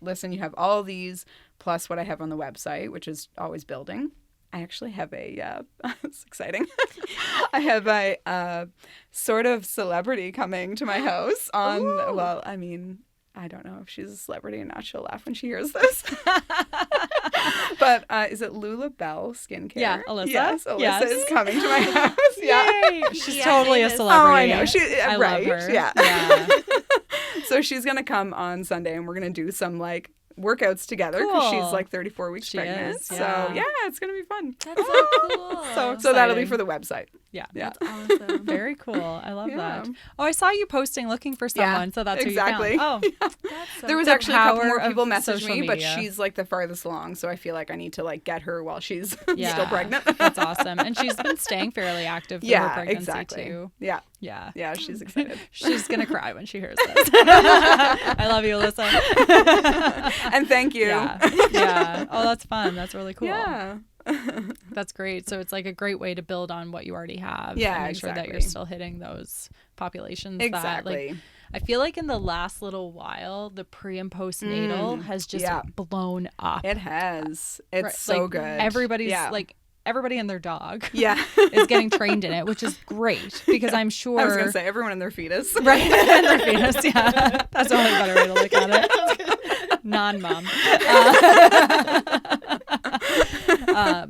listen, you have all these plus what I have on the website, which is always building. I actually have it's exciting. I have a sort of celebrity coming to my house on, Ooh. well, I mean, I don't know if she's a celebrity or not. She'll laugh when she hears this. But is it Lula Bell Skincare? Yeah, Alyssa. Yes, Alyssa Yes. is coming to my house. Yeah. Yay! She's Yeah, totally a famous. celebrity. Oh, I know. I right. love her. Yeah. So she's going to come on Sunday, and we're going to do some, like, workouts together, because Cool. she's like 34 weeks She pregnant. is, So yeah. it's going to be fun. That's so cool. So that'll be exciting. for the website. Yeah. Yeah. That's awesome. Very cool. I love Yeah. that. Oh, I saw you posting looking for someone, so that's exactly. who you found. Oh, That's so There was The actually a couple power more of people message social me, but media. she's like the farthest along, so I feel like I need to, like, get her while she's yeah. still pregnant. That's awesome. And she's been staying fairly active through her pregnancy exactly. too. Yeah, Yeah. she's excited. She's going to cry when she hears this. I love you, Alyssa. And thank you. Yeah. Oh, that's fun. That's really cool. Yeah. That's great. So it's like a great way to build on what you already have. Yeah, and make sure that you're exactly. still hitting those populations. Exactly. That, like, I feel like in the last little while, the pre and postnatal has just blown up. It has. It's Right, so like, good. Everybody's like, everybody and their dog yeah. is getting trained in it, which is great, because I'm sure. I was going to say everyone and their fetus. Right. And their fetus, yeah. That's a really better way to look at it. Non-mom.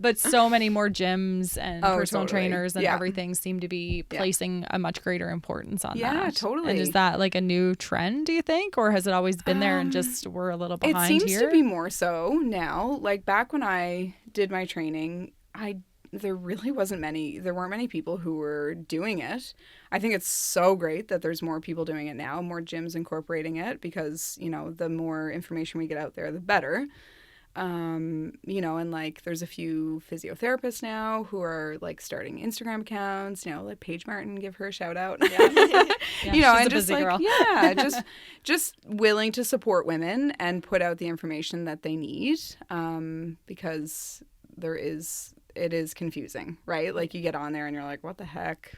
But so many more gyms and personal totally. trainers and Yeah. everything seem to be placing a much greater importance on that. Yeah, totally. And is that like a new trend, do you think? Or has it always been there and just we're a little behind It seems here? to be more so now. Like, back when I did my training, there weren't many people who were doing it. I think it's so great that there's more people doing it now, more gyms incorporating it, because, you know, the more information we get out there, the better. You know, and, like, there's a few physiotherapists now who are, like, starting Instagram accounts, you know, like Paige Martin, give her a shout out. Yeah, You know, she's and a just busy like, girl. just willing to support women and put out the information that they need, because it is confusing, right? Like, you get on there and you're like, what the heck?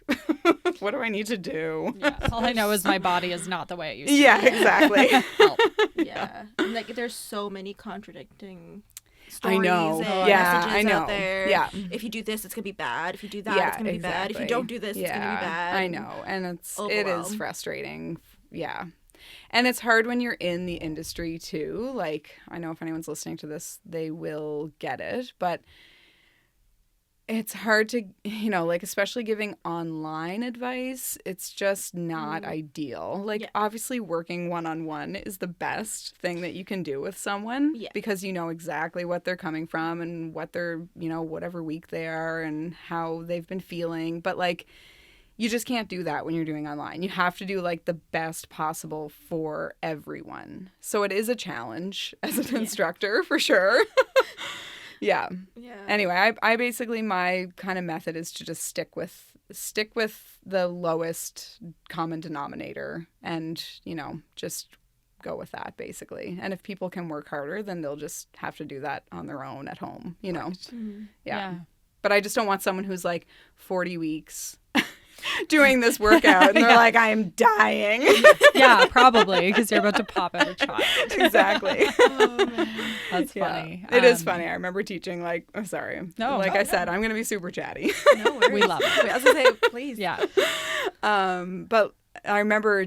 What do I need to do? Yeah. All I know is my body is not the way it used to Yeah, be. exactly. Help. Yeah. And, like, there's so many contradicting stories know. and Yeah, messages I know. out there. Yeah. If you do this, it's gonna be bad. If you do that, Yeah, it's gonna be bad. If you don't do this, it's gonna be bad. I know, and it is Overwhelmed. frustrating. Yeah. And it's hard when you're in the industry too. Like, I know if anyone's listening to this, they will get it, but it's hard to, like, especially giving online advice, it's just not ideal. Like, obviously working one-on-one is the best thing that you can do with someone because you know exactly what they're coming from and what they're, whatever week they are and how they've been feeling. But, like, you just can't do that when you're doing online. You have to do, like, the best possible for everyone. So it is a challenge as an instructor, for sure. Yeah. Anyway, I basically, my kind of method is to just stick with the lowest common denominator and, just go with that, basically. And if people can work harder, then they'll just have to do that on their own at home, Yeah. But I just don't want someone who's like 40 weeks doing this workout and they're like, I am dying. Yeah, probably, because you're about to pop out a child. Exactly. That's funny. It is funny. I remember teaching, like, I'm sorry. No. Like I said, I'm going to be super chatty. No worries. We love it. I was gonna say, please. Yeah. But I remember,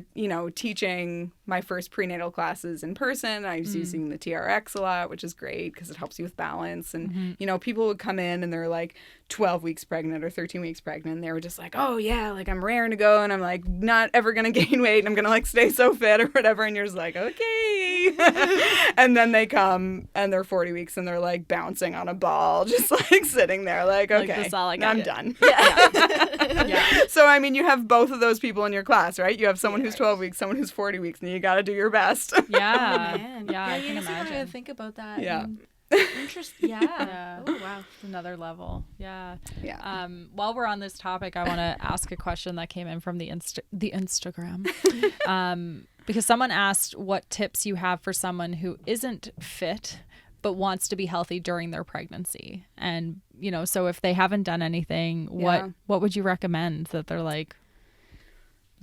teaching my first prenatal classes in person. I was using the TRX a lot, which is great because it helps you with balance. And, people would come in and they're like 12 weeks pregnant or 13 weeks pregnant. And they were just like, oh, yeah, like I'm raring to go. And I'm like not ever going to gain weight. And I'm going to like stay so fit or whatever. And you're just like, okay. And then they come and they're 40 weeks and they're like bouncing on a ball, just like sitting there like, okay, this is all I got. I'm done. Yeah. So, I mean, you have both of those people in your class, right? You have someone who's 12 weeks, someone who's 40 weeks, and you got to do your best. Yeah. Oh, man. Yeah, I you can just gotta imagine. think about that. Yeah. Interesting. Yeah. Oh, wow. Another level. Yeah. Yeah. While we're on this topic, I want to ask a question that came in from the Instagram. Because someone asked what tips you have for someone who isn't fit but wants to be healthy during their pregnancy. And, so if they haven't done anything, what would you recommend that they're like,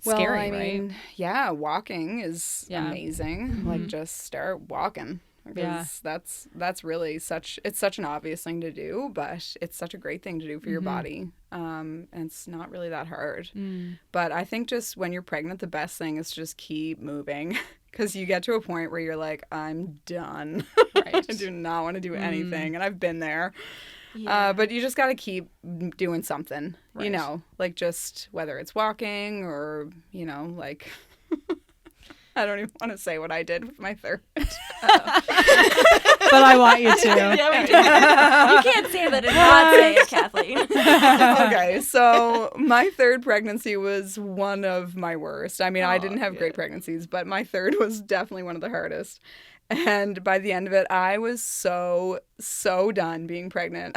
scary, right? Walking is amazing. Like, just start walking. Because that's really it's such an obvious thing to do, but it's such a great thing to do for your body. And it's not really that hard. But I think just when you're pregnant, the best thing is to just keep moving. Because you get to a point where you're like, I'm done. Right. I do not want to do anything. And I've been there. Yeah. But you just got to keep doing something, like just whether it's walking or, like... I don't even want to say what I did with my third. But I want you to. Yeah, we do. You can't say that and not say it, Kathleen. Okay, so my third pregnancy was one of my worst. I mean, I didn't have great pregnancies, but my third was definitely one of the hardest. And by the end of it, I was so done being pregnant.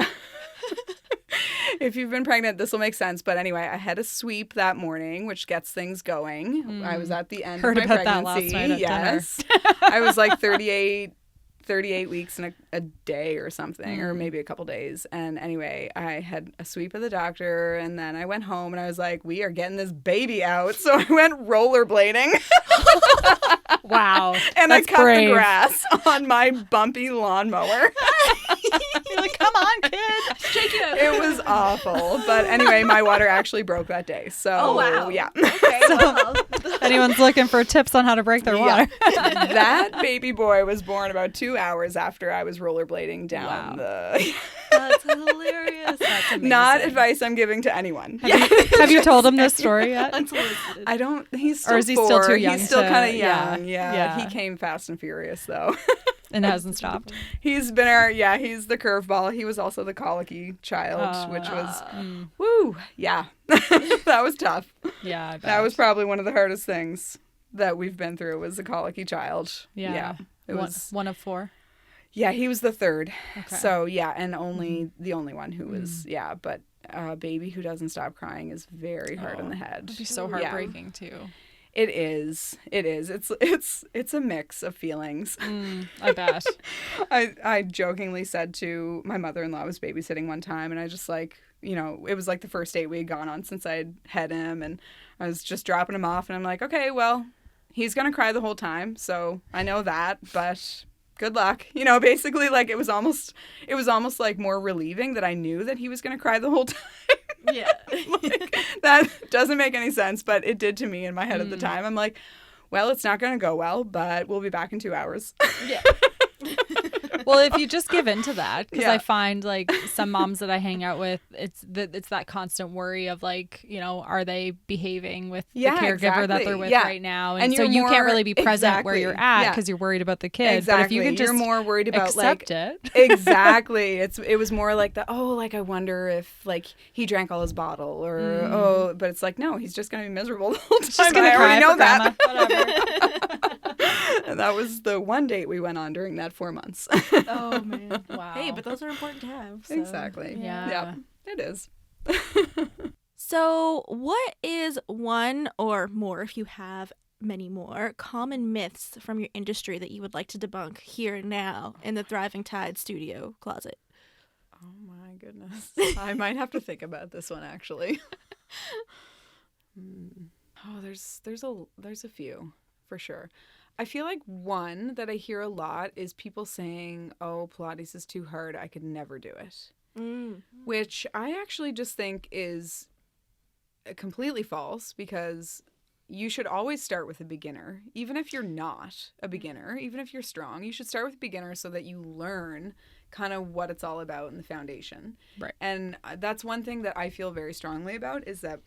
If you've been pregnant, this will make sense. But anyway, I had a sweep that morning, which gets things going. I was at the end of my pregnancy. That last night at dinner. I was like 38 weeks and a day or something, or maybe a couple days. And anyway, I had a sweep of the doctor, and then I went home and I was like, we are getting this baby out. So I went rollerblading. Wow. And That's I cut brave. the grass on my bumpy lawnmower. You're like, come on, kid. Shake it up. It was awful. But anyway, my water actually broke that day. So, wow. Yeah. Okay, well. If anyone's looking for tips on how to break their water. That baby boy was born about 2 hours after I was rollerblading down the... That's hilarious. That's amazing. Not advice I'm giving to anyone. Have you told him this story yet? Unsolicited. I don't... He's still Or is he 4. still too young? He's still kind of Yeah. young. Yeah. He came fast and furious, though. And hasn't stopped. He's been he's the curveball. He was also the colicky child, which was, woo, yeah. That was tough. Yeah, I bet. That was probably one of the hardest things that we've been through was a colicky child. Yeah. It was one of 4. Yeah, he was the third. Okay. So, yeah, and the only one who was, but a baby who doesn't stop crying is very hard on the head. It'd be so heartbreaking too. It is. It's a mix of feelings. I bet. I jokingly said to my mother-in-law, I was babysitting one time, and I just like, it was like the first date we had gone on since I'd had him, and I was just dropping him off, and I'm like, okay, well, he's going to cry the whole time, so I know that, but good luck. You know, basically, like, it was almost like more relieving that I knew that he was going to cry the whole time. Yeah. Like, that doesn't make any sense, but it did to me in my head at the time. I'm like, well, it's not going to go well, but we'll be back in 2 hours. Yeah. Well, if you just give in to that, because Yeah. I find like some moms that I hang out with, it's that constant worry of like, you know, are they behaving with the caregiver that they're with right now? And so you can't really be present where you're at because you're worried about the kid. Exactly. But if you can just you're more worried about accept like it. Exactly. It was more like like I wonder if like he drank all his bottle or but it's like no, he's just gonna be miserable the whole time. gonna I already know cry that. Whatever. And that was the one date we went on during that 4 months. Oh man. Wow. Hey, but those are important to have. So. Exactly. Yeah. Yep. It is. So, what is one or more, if you have many more, common myths from your industry that you would like to debunk here and now in the Thriving Tide studio closet? Oh my goodness. I might have to think about this one actually. Oh, there's a few for sure. I feel like one that I hear a lot is people saying, "Oh, Pilates is too hard. I could never do it." Which I actually just think is completely false, because you should always start with a beginner. Even if you're not a beginner, even if you're strong, you should start with a beginner so that you learn kind of what it's all about in the foundation. Right. And that's one thing that I feel very strongly about, is that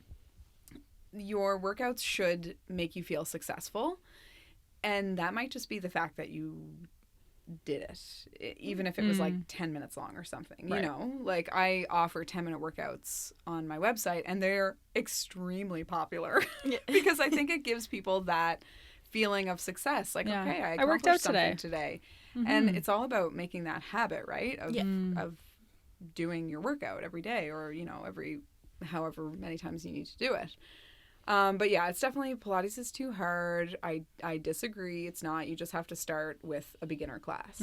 your workouts should make you feel successful. And that might just be the fact that you did it, even if it was like 10 minutes long or something, you know, like I offer 10-minute workouts on my website and they're extremely popular because I think it gives people that feeling of success. Like, okay, I worked out something today. And it's all about making that habit, right? Of doing your workout every day, or, you know, however many times you need to do it. But yeah, it's definitely, Pilates is too hard. I disagree. It's not. You just have to start with a beginner class.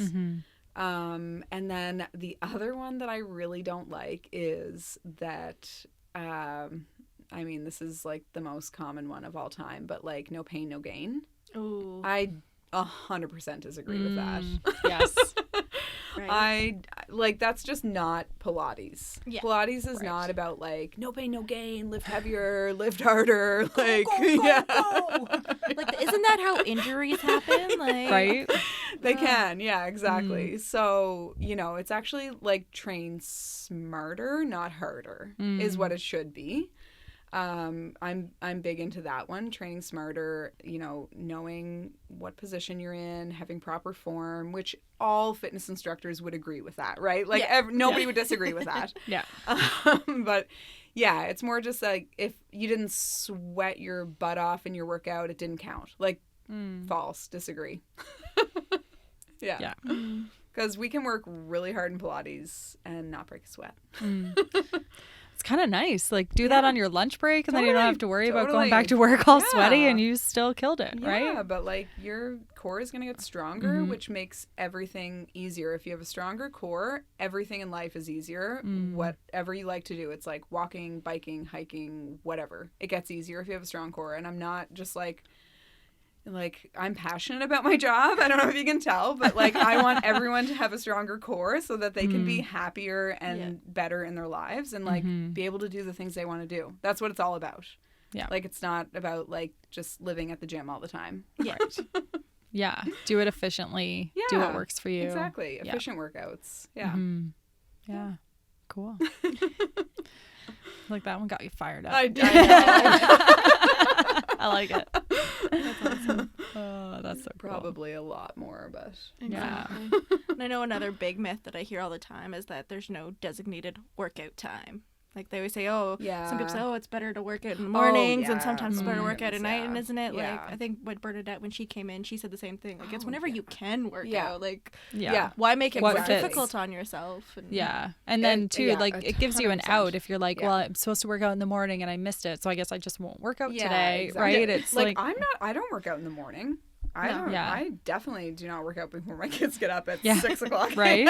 And then the other one that I really don't like is that, I mean, this is like the most common one of all time, but like no pain, no gain. Ooh. I 100% disagree with that. Yes. Right. That's just not Pilates. Yeah. Pilates is not about like no pain, no gain, lift heavier, lift harder. Like, go. Like, isn't that how injuries happen? Like, Right. They can, yeah, exactly. So, you know, it's actually like train smarter, not harder, is what it should be. I'm big into that one, training smarter, you know, knowing what position you're in, having proper form, which all fitness instructors would agree with that, right? Like nobody would disagree with that. Yeah. But yeah, it's more just like if you didn't sweat your butt off in your workout, it didn't count. Like false, disagree. Yeah. Because we can work really hard in Pilates and not break a sweat. It's kind of nice. Like, do that on your lunch break, and then you don't have to worry about going totally. back to work all sweaty, and you still killed it, Yeah, right? but like your core is going to get stronger, which makes everything easier. If you have a stronger core, everything in life is easier. Whatever you like to do, it's like walking, biking, hiking, whatever. It gets easier if you have a strong core. And I'm not just like I'm passionate about my job. I don't know if you can tell, but like I want everyone to have a stronger core so that they can be happier and better in their lives and like be able to do the things they want to do. That's what it's all about. Yeah. Like it's not about like just living at the gym all the time. Yeah. Right. Yeah. Do it efficiently. Do what works for you. Exactly. Yeah. Efficient workouts. Yeah. Yeah. Cool. Like that one got you fired up. I I like it. That's awesome. Oh, that's so cool. Probably a lot more, but Yeah. And I know another big myth that I hear all the time is that there's no designated workout time. Like they always say, some people say, it's better to work out in the mornings and sometimes it's better to work out at night. And isn't it like, I think when Bernadette, when she came in, she said the same thing. Like it's whenever you can work out. Like, why make it more difficult on yourself? And, And then too, like it gives you an out if you're like, well, I'm supposed to work out in the morning and I missed it. So I guess I just won't work out today. Exactly. Right. It's like I don't work out in the morning. I definitely do not work out before my kids get up at 6 o'clock. Right.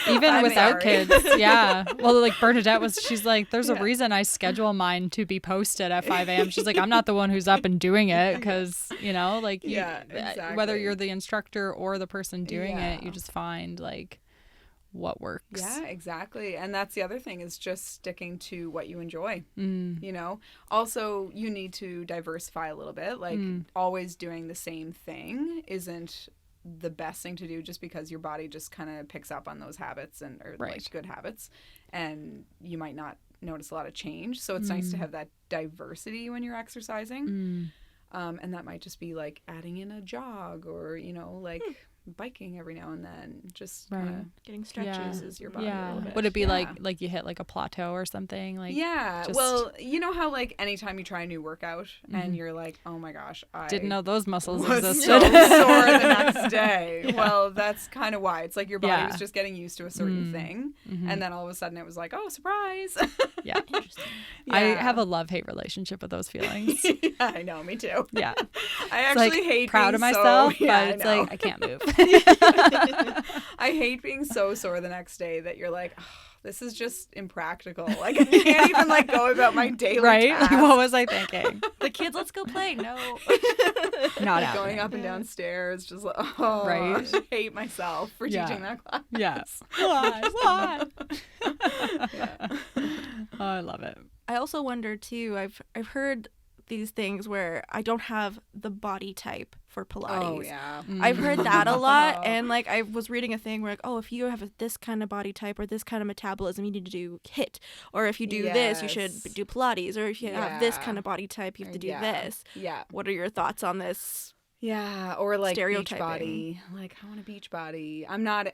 Even without sorry. kids. Yeah. Well, like Bernadette she's like, there's a reason I schedule mine to be posted at 5 a.m. She's like, I'm not the one who's up and doing it because, like, exactly. whether you're the instructor or the person doing it, you just find like what works. Yeah, exactly. And that's the other thing is just sticking to what you enjoy. Also, you need to diversify a little bit. Like always doing the same thing isn't the best thing to do just because your body just kind of picks up on those habits or like good habits, and you might not notice a lot of change. So it's nice to have that diversity when you're exercising. And that might just be like adding in a jog or, like biking every now and then, just getting stretches is your body a little bit. Would it be like you hit like a plateau or something? Like well, you know how like anytime you try a new workout and you're like, oh my gosh, I didn't know those muscles was existed. so sore the next day. Well, that's kind of why. It's like your body was just getting used to a certain thing, and then all of a sudden it was like, oh, surprise. Interesting. I have a love-hate relationship with those feelings. I know, me too. Yeah. I actually like, hate proud being of myself, so, but it's like I can't move. I hate being so sore the next day that you're like, oh, this is just impractical. Like I can't even like go about my daily tasks. Like, what was I thinking? The kids, let's go play. No. Not like going up and down stairs, just like, I hate myself for teaching that class. Yes. Why? Oh, I love it. I also wonder too, I've heard these things where I don't have the body type for Pilates. Oh, yeah. I've heard that a lot. And like I was reading a thing where like, oh, if you have this kind of body type or this kind of metabolism, you need to do HIIT. Or if you do this, you should do Pilates. Or if you have this kind of body type, you have to do this. Yeah. What are your thoughts on this? Yeah, or like beach Stereotyping. body. Like I want a beach body. I'm not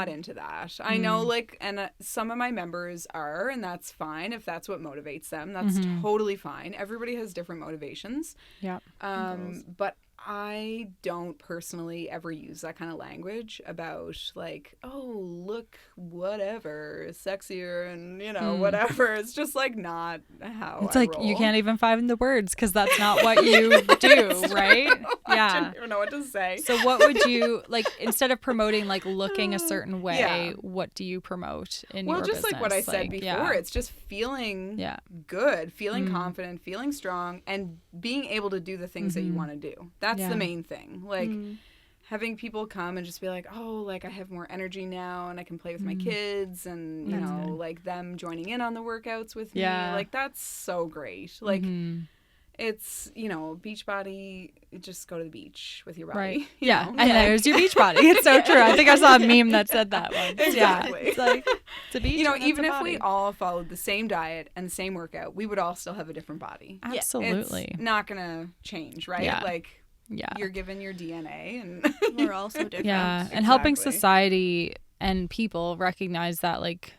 into that. I know like and some of my members are, and that's fine if that's what motivates them. That's totally fine. Everybody has different motivations. Yeah. But I don't personally ever use that kind of language about like, oh, look, whatever, sexier and, whatever. It's just like not how it's I like roll. you can't even find the words because that's not what you do, right? I don't even know what to say. So what would you, like, instead of promoting like looking a certain way, what do you promote in your business? Well, just like what I said before, it's just feeling good, feeling confident, feeling strong, and being able to do the things that you want to do. That's the main thing. Like having people come and just be like, oh, like I have more energy now and I can play with my kids and, like them joining in on the workouts with me. Like that's so great. Like it's, beach body, just go to the beach with your body. Right. Yeah. And there's your beach body. It's so true. I think I saw a meme that said that once. Exactly. Yeah. It's like, it's a beach. Even if we all followed the same diet and the same workout, we would all still have a different body. Absolutely. It's not going to change, right? Yeah. Like, you're given your DNA and we're all so different. Yeah. And helping society and people recognize that, like,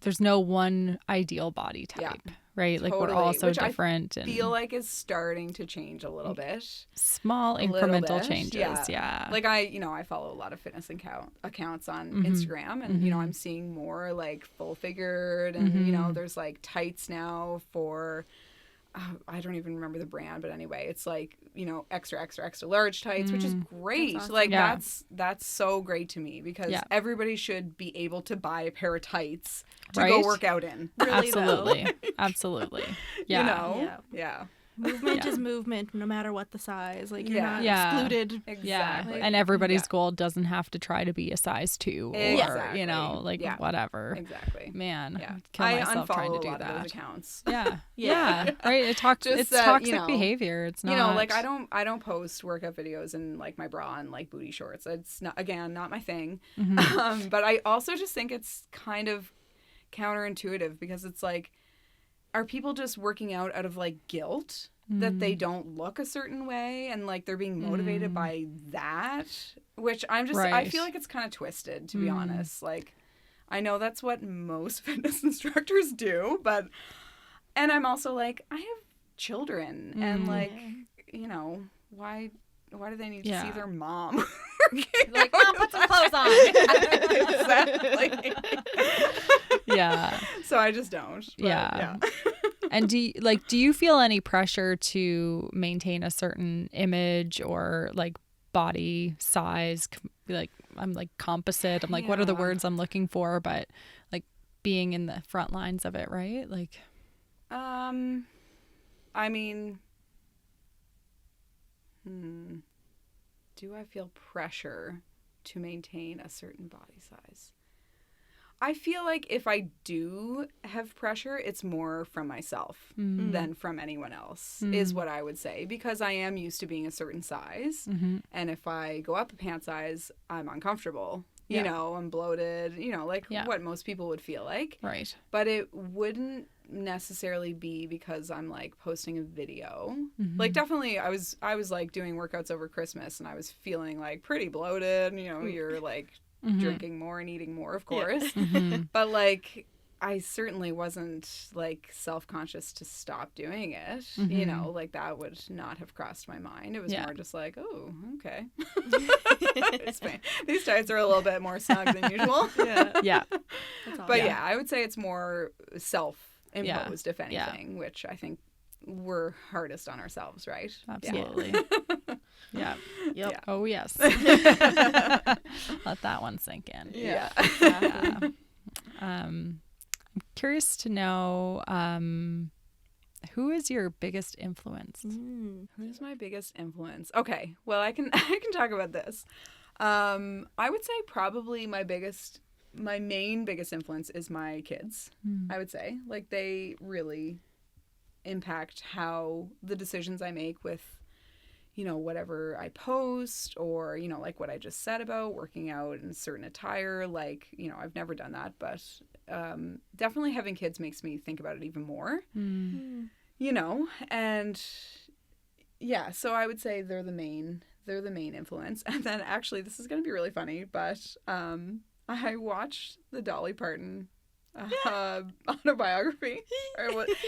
there's no one ideal body type. Right? Like we're all so different. I feel like is starting to change a little bit. Small incremental changes. Yeah. Like I follow a lot of fitness accounts on Instagram and, I'm seeing more like full figured and, there's like tights now for, I don't even remember the brand, but anyway, it's like, extra, extra, extra large tights, which is great. That's awesome. Like that's so great to me because everybody should be able to buy a pair of tights to go work out in. Really, Absolutely. Yeah. Movement is movement no matter what the size. Like you're not excluded. Exactly. And everybody's goal doesn't have to try to be a size 2 or whatever. Exactly. Man. Yeah. Kill myself trying to do a lot that. of those accounts. Yeah. Right. It's toxic behavior. It's not like I don't post workout videos in like my bra and like booty shorts. It's not my thing. But I also just think it's kind of counterintuitive because it's like, are people just working out of like guilt that they don't look a certain way and like they're being motivated by that? Which I feel like it's kind of twisted, to be honest. Like I know that's what most fitness instructors do, and I'm also like, I have children and like, why do they need to see their mom? Like, Mom, put some clothes on. Exactly. Yeah. So I just don't. Yeah. And do you feel any pressure to maintain a certain image or like body size, like I'm like composite. I'm like, what are the words I'm looking for? But like being in the front lines of it, right? Like, I mean, do I feel pressure to maintain a certain body size? I feel like if I do have pressure, it's more from myself than from anyone else, is what I would say, because I am used to being a certain size. And if I go up a pant size, I'm uncomfortable. You know, I'm bloated, you know, like what most people would feel like. right. But it wouldn't necessarily be because I'm like posting a video. Like definitely I was like doing workouts over Christmas and I was feeling like pretty bloated, you know, you're like drinking more and eating more, of course. But like I certainly wasn't like self-conscious to stop doing it. You know, like that would not have crossed my mind. It was more just like, oh, okay. It's fine. These tights are a little bit more snug than usual. Yeah. But yeah, I would say it's more self-imposed, if anything, which I think we're hardest on ourselves, right? Absolutely. Yeah. Yep. Oh, yes. Let that one sink in. Yeah. I'm curious to know, who is your biggest influence? Who's my biggest influence? Okay, well, I can talk about this. I would say probably my main biggest influence is my kids. I would say, like, they really impact how the decisions I make with, you know, whatever I post, or, you know, like what I just said about working out in certain attire. Like, you know, I've never done that, but definitely having kids makes me think about it even more. You know, and yeah, so I would say they're the main influence. And then actually, this is going to be really funny, but I watched the Dolly Parton autobiography.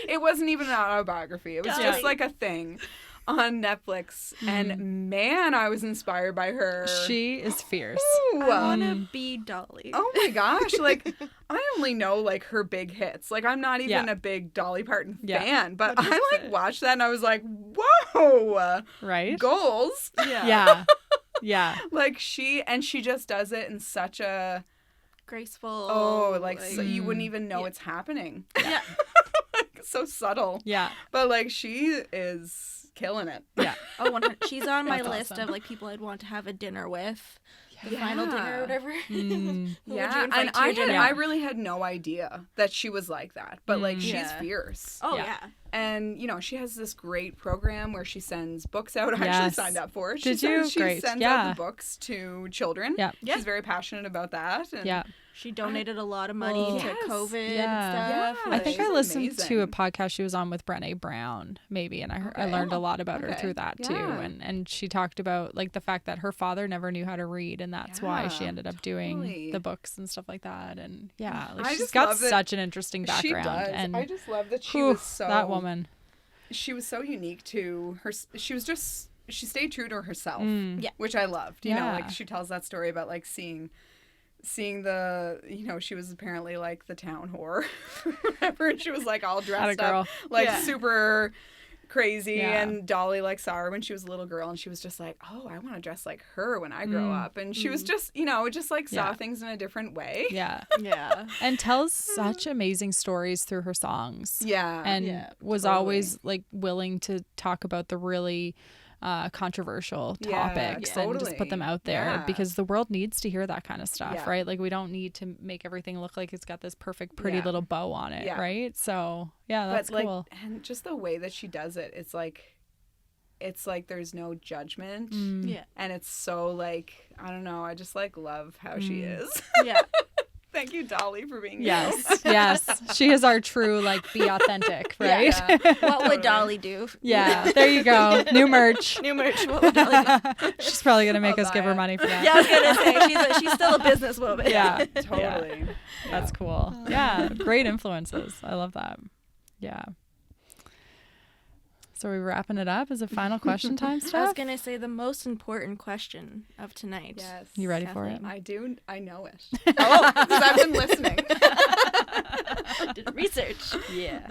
It wasn't even an autobiography. It was just like a thing on Netflix. And man, I was inspired by her. She is fierce. Ooh. I want to be Dolly. Oh my gosh. Like, I only know like her big hits. Like, I'm not even a big Dolly Parton fan, but I like watched that and I was like, whoa. Right? Goals. Yeah. Like, she just does it in such a graceful. Oh, like so you wouldn't even know it's happening. Yeah. Like, so subtle. Yeah. But like, she is killing it. Yeah. Oh, 100. She's on my That's list awesome. of like people I'd want to have a dinner with. The final dinner or whatever. Yeah, and I really had no idea that she was like that. But like, she's fierce. Oh yeah. And you know, she has this great program where she sends books out. I actually signed up for it. Did you? She Great. sends out the books to children. Yeah. She's very passionate about that. And She donated a lot of money to COVID and stuff. I think I listened amazing. to a podcast she was on with Brené Brown, maybe, and I learned a lot about her through that too. And she talked about like the fact that her father never knew how to read, and that's why she ended up doing the books and stuff like that. And like, she's got such an interesting background. She does. And I just love that she was so that woman. She was so unique to her. She stayed true to herself, which I loved. You know, like she tells that story about like seeing the, you know, she was apparently like the town whore, whatever, and she was like all dressed up, like super crazy, and Dolly like saw her when she was a little girl, and she was just like, oh, I want to dress like her when I grow up, and she was just, you know, just like saw things in a different way. And tells such amazing stories through her songs, and was always like willing to talk about the really controversial topics and just put them out there because the world needs to hear that kind of stuff, right? Like, we don't need to make everything look like it's got this perfect pretty little bow on it, right? So that's cool. Like, and just the way that she does it, it's like there's no judgment, and it's so like, I don't know, I just like love how she is. Thank you, Dolly, for being yes. She is our true, like, be authentic, right? What would Dolly do? There you go. New merch. What would Dolly do? She's probably gonna make us give her money for that. Yeah, I was gonna say she's still a businesswoman. Yeah, totally. That's cool. Yeah, great influences. I love that. Yeah. So are we wrapping it up? Is it final question time stuff? I was going to say the most important question of tonight. Yes. You ready for it? I do. I know it. Oh, because I've been listening. Did research. Yeah.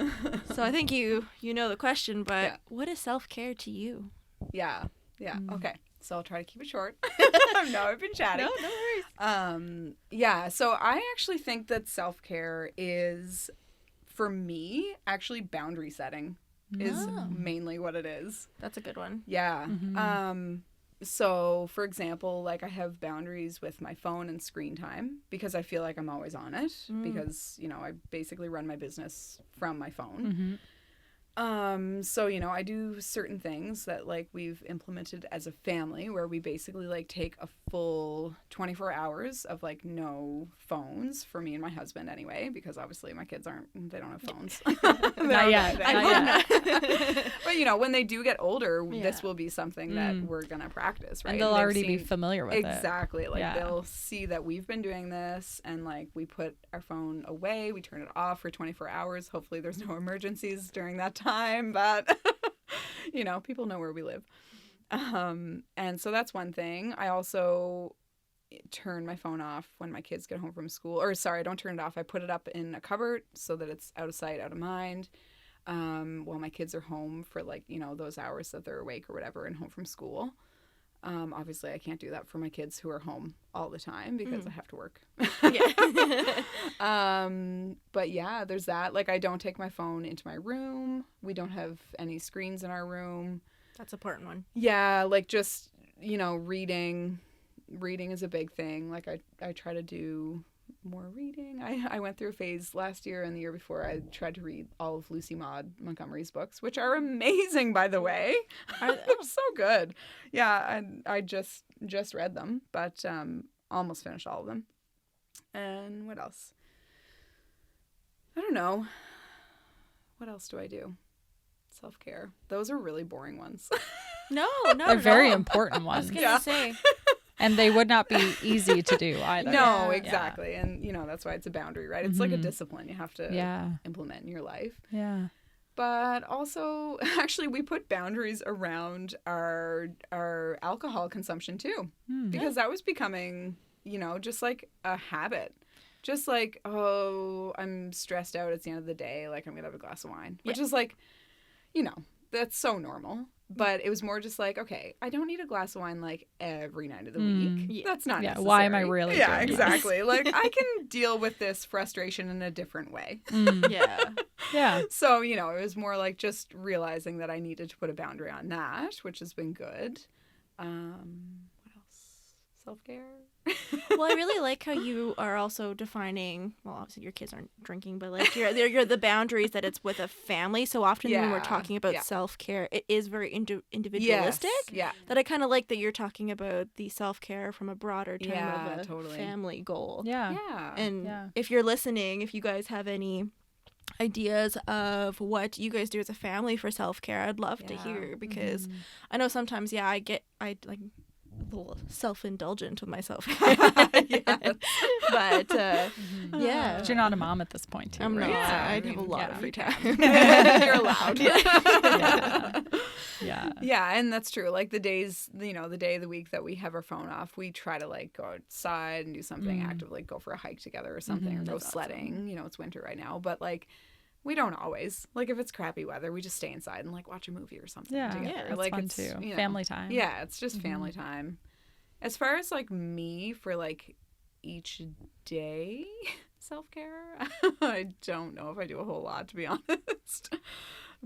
So I think you know the question, but what is self-care to you? Yeah. Okay. So I'll try to keep it short. No, I've been chatting. No worries. Yeah, so I actually think that self-care is, for me, actually boundary setting is mainly what it is. That's a good one. Yeah. So, for example, like I have boundaries with my phone and screen time because I feel like I'm always on it because, you know, I basically run my business from my phone. So, you know, I do certain things that like we've implemented as a family where we basically like take a full 24 hours of like no phones for me and my husband anyway, because obviously my kids they don't have phones. Not yet. Not yet. But, you know, when they do get older, this will be something that we're going to practice, right? And they'll already be familiar with it. Exactly. Like they'll see that we've been doing this and like we put our phone away, we turn it off for 24 hours. Hopefully there's no emergencies during that time, but you know, people know where we live. And so that's one thing. I also turn my phone off when my kids get home from school. Or sorry, I don't turn it off. I put it up in a cupboard so that it's out of sight, out of mind. While my kids are home for like, you know, those hours that they're awake or whatever and home from school. Obviously I can't do that for my kids who are home all the time because I have to work. But yeah, there's that. Like I don't take my phone into my room. We don't have any screens in our room. That's an important one. Yeah, like just, you know, reading is a big thing. Like I try to do more reading. I went through a phase last year and the year before I tried to read all of Lucy Maud Montgomery's books, which are amazing, by the way. They're so good. Yeah, I just read them, but almost finished all of them. And what else? I don't know. What else do I do? Self-care. Those are really boring ones. No, they're very important ones. I was gonna say. And they would not be easy to do either. No, exactly. Yeah. And, you know, that's why it's a boundary, right? It's like a discipline you have to implement in your life. Yeah. But also, actually, we put boundaries around our alcohol consumption, too. Because that was becoming, you know, just like a habit. Just like, oh, I'm stressed out. It's the end of the day. Like, I'm going to have a glass of wine. Which is like, you know, that's so normal. But it was more just like, okay, I don't need a glass of wine like every night of the week. Yeah. That's not necessary. Why am I really doing exactly. Like I can deal with this frustration in a different way. Yeah. So, you know, it was more like just realizing that I needed to put a boundary on that, which has been good. What else? Self-care. Well, I really like how you are also defining, well, obviously your kids aren't drinking, but like you're the boundaries that it's with a family. So often when we're talking about self-care, it is very individualistic. Yes. That I kind of like that you're talking about the self-care from a broader term of a family goal. Yeah. And if you're listening, if you guys have any ideas of what you guys do as a family for self-care, I'd love to hear, because I know sometimes, I like a little self-indulgent with myself. But But you're not a mom at this point too, I'm right? not. So, I'd have a lot of free time. You're allowed. Yeah, and that's true. Like the days, you know, the day of the week that we have our phone off, we try to like go outside and do something active, like go for a hike together or something, or go sledding. Awesome. You know, it's winter right now, but like we don't always. Like if it's crappy weather, we just stay inside and like watch a movie or something together. Yeah, that's like fun it's too. You know, family time. Yeah, it's just family time. As far as like me for like each day self-care, I don't know if I do a whole lot, to be honest.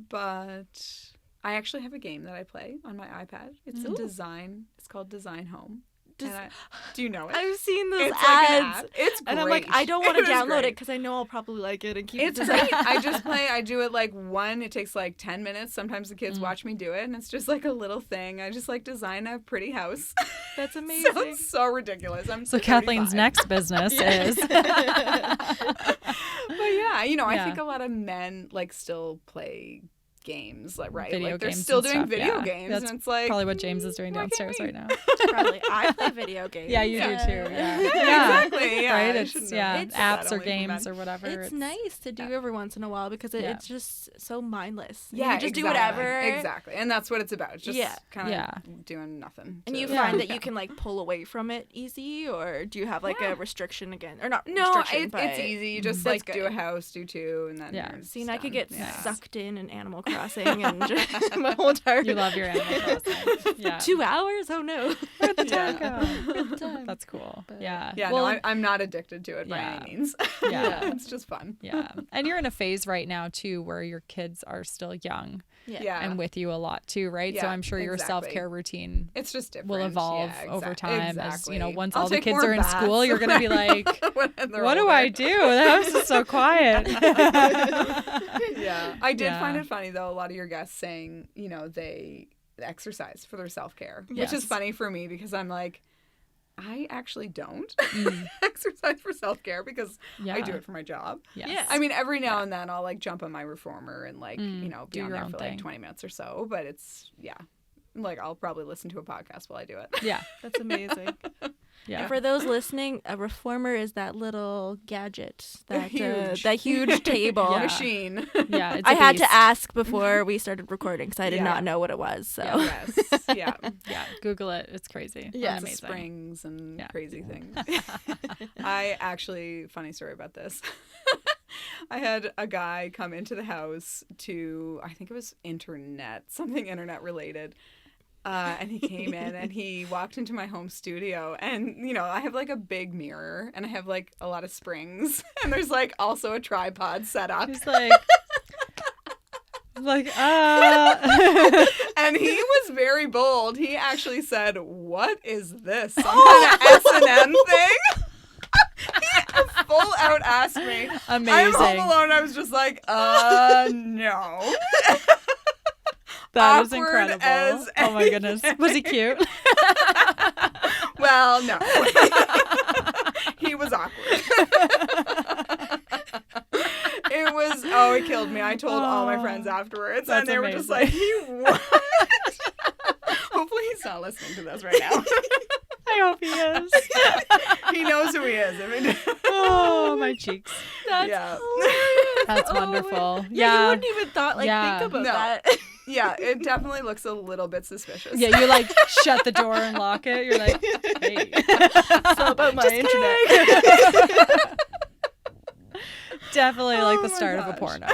But I actually have a game that I play on my iPad. It's a design. It's called Design Home. Do you know it? I've seen those it's ads. Like an ad. It's great. And I'm like, I don't want to download great. it because I know I'll probably like it and keep it. It's great. I do it like it takes like 10 minutes. Sometimes the kids watch me do it, and it's just like a little thing. I just like design a pretty house. That's amazing. Sounds so ridiculous. So Kathleen's next business is. But yeah, you know, I think a lot of men like still play games, like video like they're games still doing stuff, video games. That's and it's like probably what James is doing downstairs right now. Probably. I play video games. Yeah, you do too. Yeah. Exactly. Yeah, right? I It's shouldn't have It's said that apps or only for games men. or whatever. It's nice to do every once in a while because Yeah. it's just so mindless. Yeah, you can just do exactly. whatever. Exactly, and that's what it's about. Just Yeah. kind of Yeah. doing nothing. And to- you find that you can like pull away from it easy, or do you have like a restriction again, or not? No, restriction, but it's easy. You just That's like do good. a house, do 2, and then Yeah. you're See, and just I could done. get Yeah. sucked in Animal Crossing and just my whole entire You love your Animal Crossing. Yeah. 2 hours. Oh no. Where'd the Yeah. time go? That's cool. Yeah. Yeah, Well, no, I'm not addicted to it by Yeah. any means. Yeah. It's just fun. yeah. And you're in a phase right now too where your kids are still young Yeah. and with you a lot too, right? So Yeah, I'm sure your exactly. self-care routine It's just different. will evolve Yeah, over time exactly. as, once I'll all the take kids more are in school, baths you're going to be like, when they're what do older. I do? The house is so quiet. Yeah. I did Yeah. find it funny, though, a lot of your guests saying, they exercise for their self-care, which Yes. is funny for me because I'm like, I actually don't exercise for self-care because I do Yeah. it for my job. Yes. Yeah. I mean, every now and then I'll like jump on my reformer and like, do be on your there own for thing. like 20 minutes or so, but it's, like I'll probably listen to a podcast while I do it. Yeah. That's amazing. Yeah. And for those listening, a reformer is that little gadget, that Huge. that huge table. Yeah. Machine. Yeah. It's I a had beast. to ask before we started recording because I did Yeah. not know what it was. So Yes. Yeah. Yeah. Google it. It's crazy. Yeah. It's Lots of amazing. springs and Yeah. crazy things. I actually, funny story about this. I had a guy come into the house to, I think it was something internet related. And he came in and he walked into my home studio and, I have like a big mirror and I have like a lot of springs and there's like also a tripod set up. He's like, And he was very bold. He actually said, "What is this? Some kind of S&M thing?" He full out asked me. amazing. I'm home alone. I was just like, no. That is Awkward incredible. as Oh my goodness. Was he cute? Well, no. He was awkward. It killed me. I told all my friends afterwards, That's and they were just amazing. like, what? Hopefully he's not listening to this right now. I hope he is. He knows who he is. I mean, Oh, my cheeks. that's yeah. That's Oh my- wonderful. Yeah, you Yeah. wouldn't even think about No. that. Yeah, it definitely looks a little bit suspicious. Yeah, you like shut the door and lock it. You're like, hey. So about my internet. Definitely like the my start of a gosh. porno.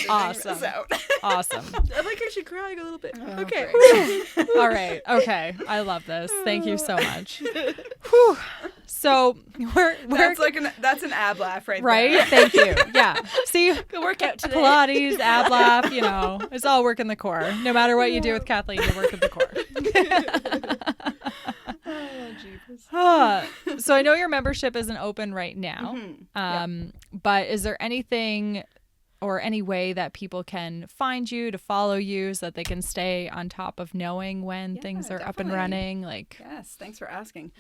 Awesome. This out. Awesome. I'm like actually crying a little bit. Oh, Okay. great. All right. Okay. I love this. Thank you so much. Whew. So we're That's an ab laugh right right. there. Thank you. Yeah. See, Good workout today. Pilates, ab laugh, it's all working the core. No matter what you do with Kathleen, you're working the core. Oh, jeepers. So I know your membership isn't open right now, Mm-hmm. but is there anything or any way that people can find you, to follow you, so that they can stay on top of knowing when Yeah, things are up and definitely. running? Like, Yes, thanks for asking.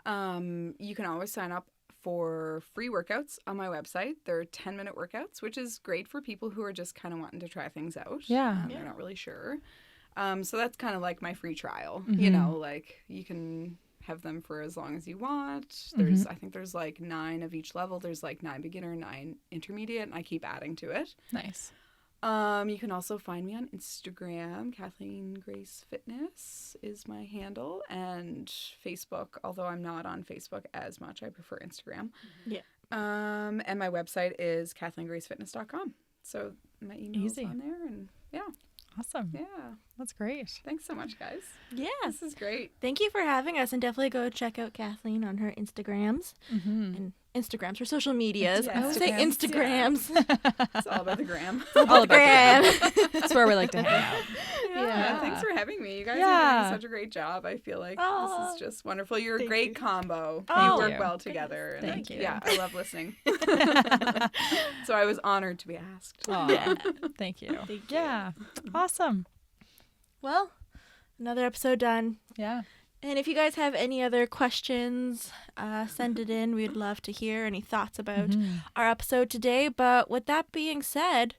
You can always sign up for free workouts on my website. They're 10-minute workouts, which is great for people who are just kind of wanting to try things out. Yeah. They're not really sure. So that's kind of like my free trial. Mhm. Like you can have them for as long as you want. Mm-hmm. I think there's like 9 of each level. There's like 9 beginner, 9 intermediate, and I keep adding to it. nice. You can also find me on Instagram. Kathleen Grace Fitness is my handle, and Facebook, although I'm not on Facebook as much. I prefer Instagram. Yeah. And my website is kathleengracefitness.com. So my email's Easy. on there, and Awesome. yeah. That's great. Thanks so much, guys. Yes. This is great. Thank you for having us, and definitely go check out Kathleen on her Instagrams Mm-hmm. and Instagrams for social medias. Yeah, I would say Instagrams, Instagrams. It's all about the gram. All about Gram. That's where we like to hang out. Yeah. Thanks for having me. You guys are Yeah. doing such a great job. I feel like Aw. this is just wonderful. You're a Thank great you. combo. Oh. You Thank work you. well together. And Thank you. Yeah, I love listening. So I was honored to be asked. Aw, Yeah. Thank you. Thank you. Yeah. Awesome. Well, another episode done. Yeah. And if you guys have any other questions, send it in. We'd love to hear any thoughts about Mhm. our episode today. But with that being said,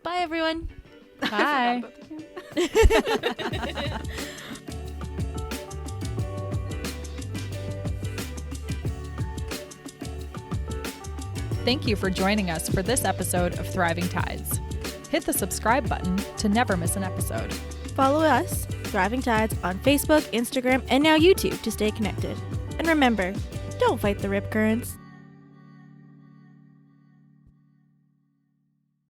Bye, everyone. Bye. Thank you for joining us for this episode of Thriving Tides. Hit the subscribe button to never miss an episode. Follow us, Thriving Tides, on Facebook, Instagram, and now YouTube to stay connected. And remember, don't fight the rip currents.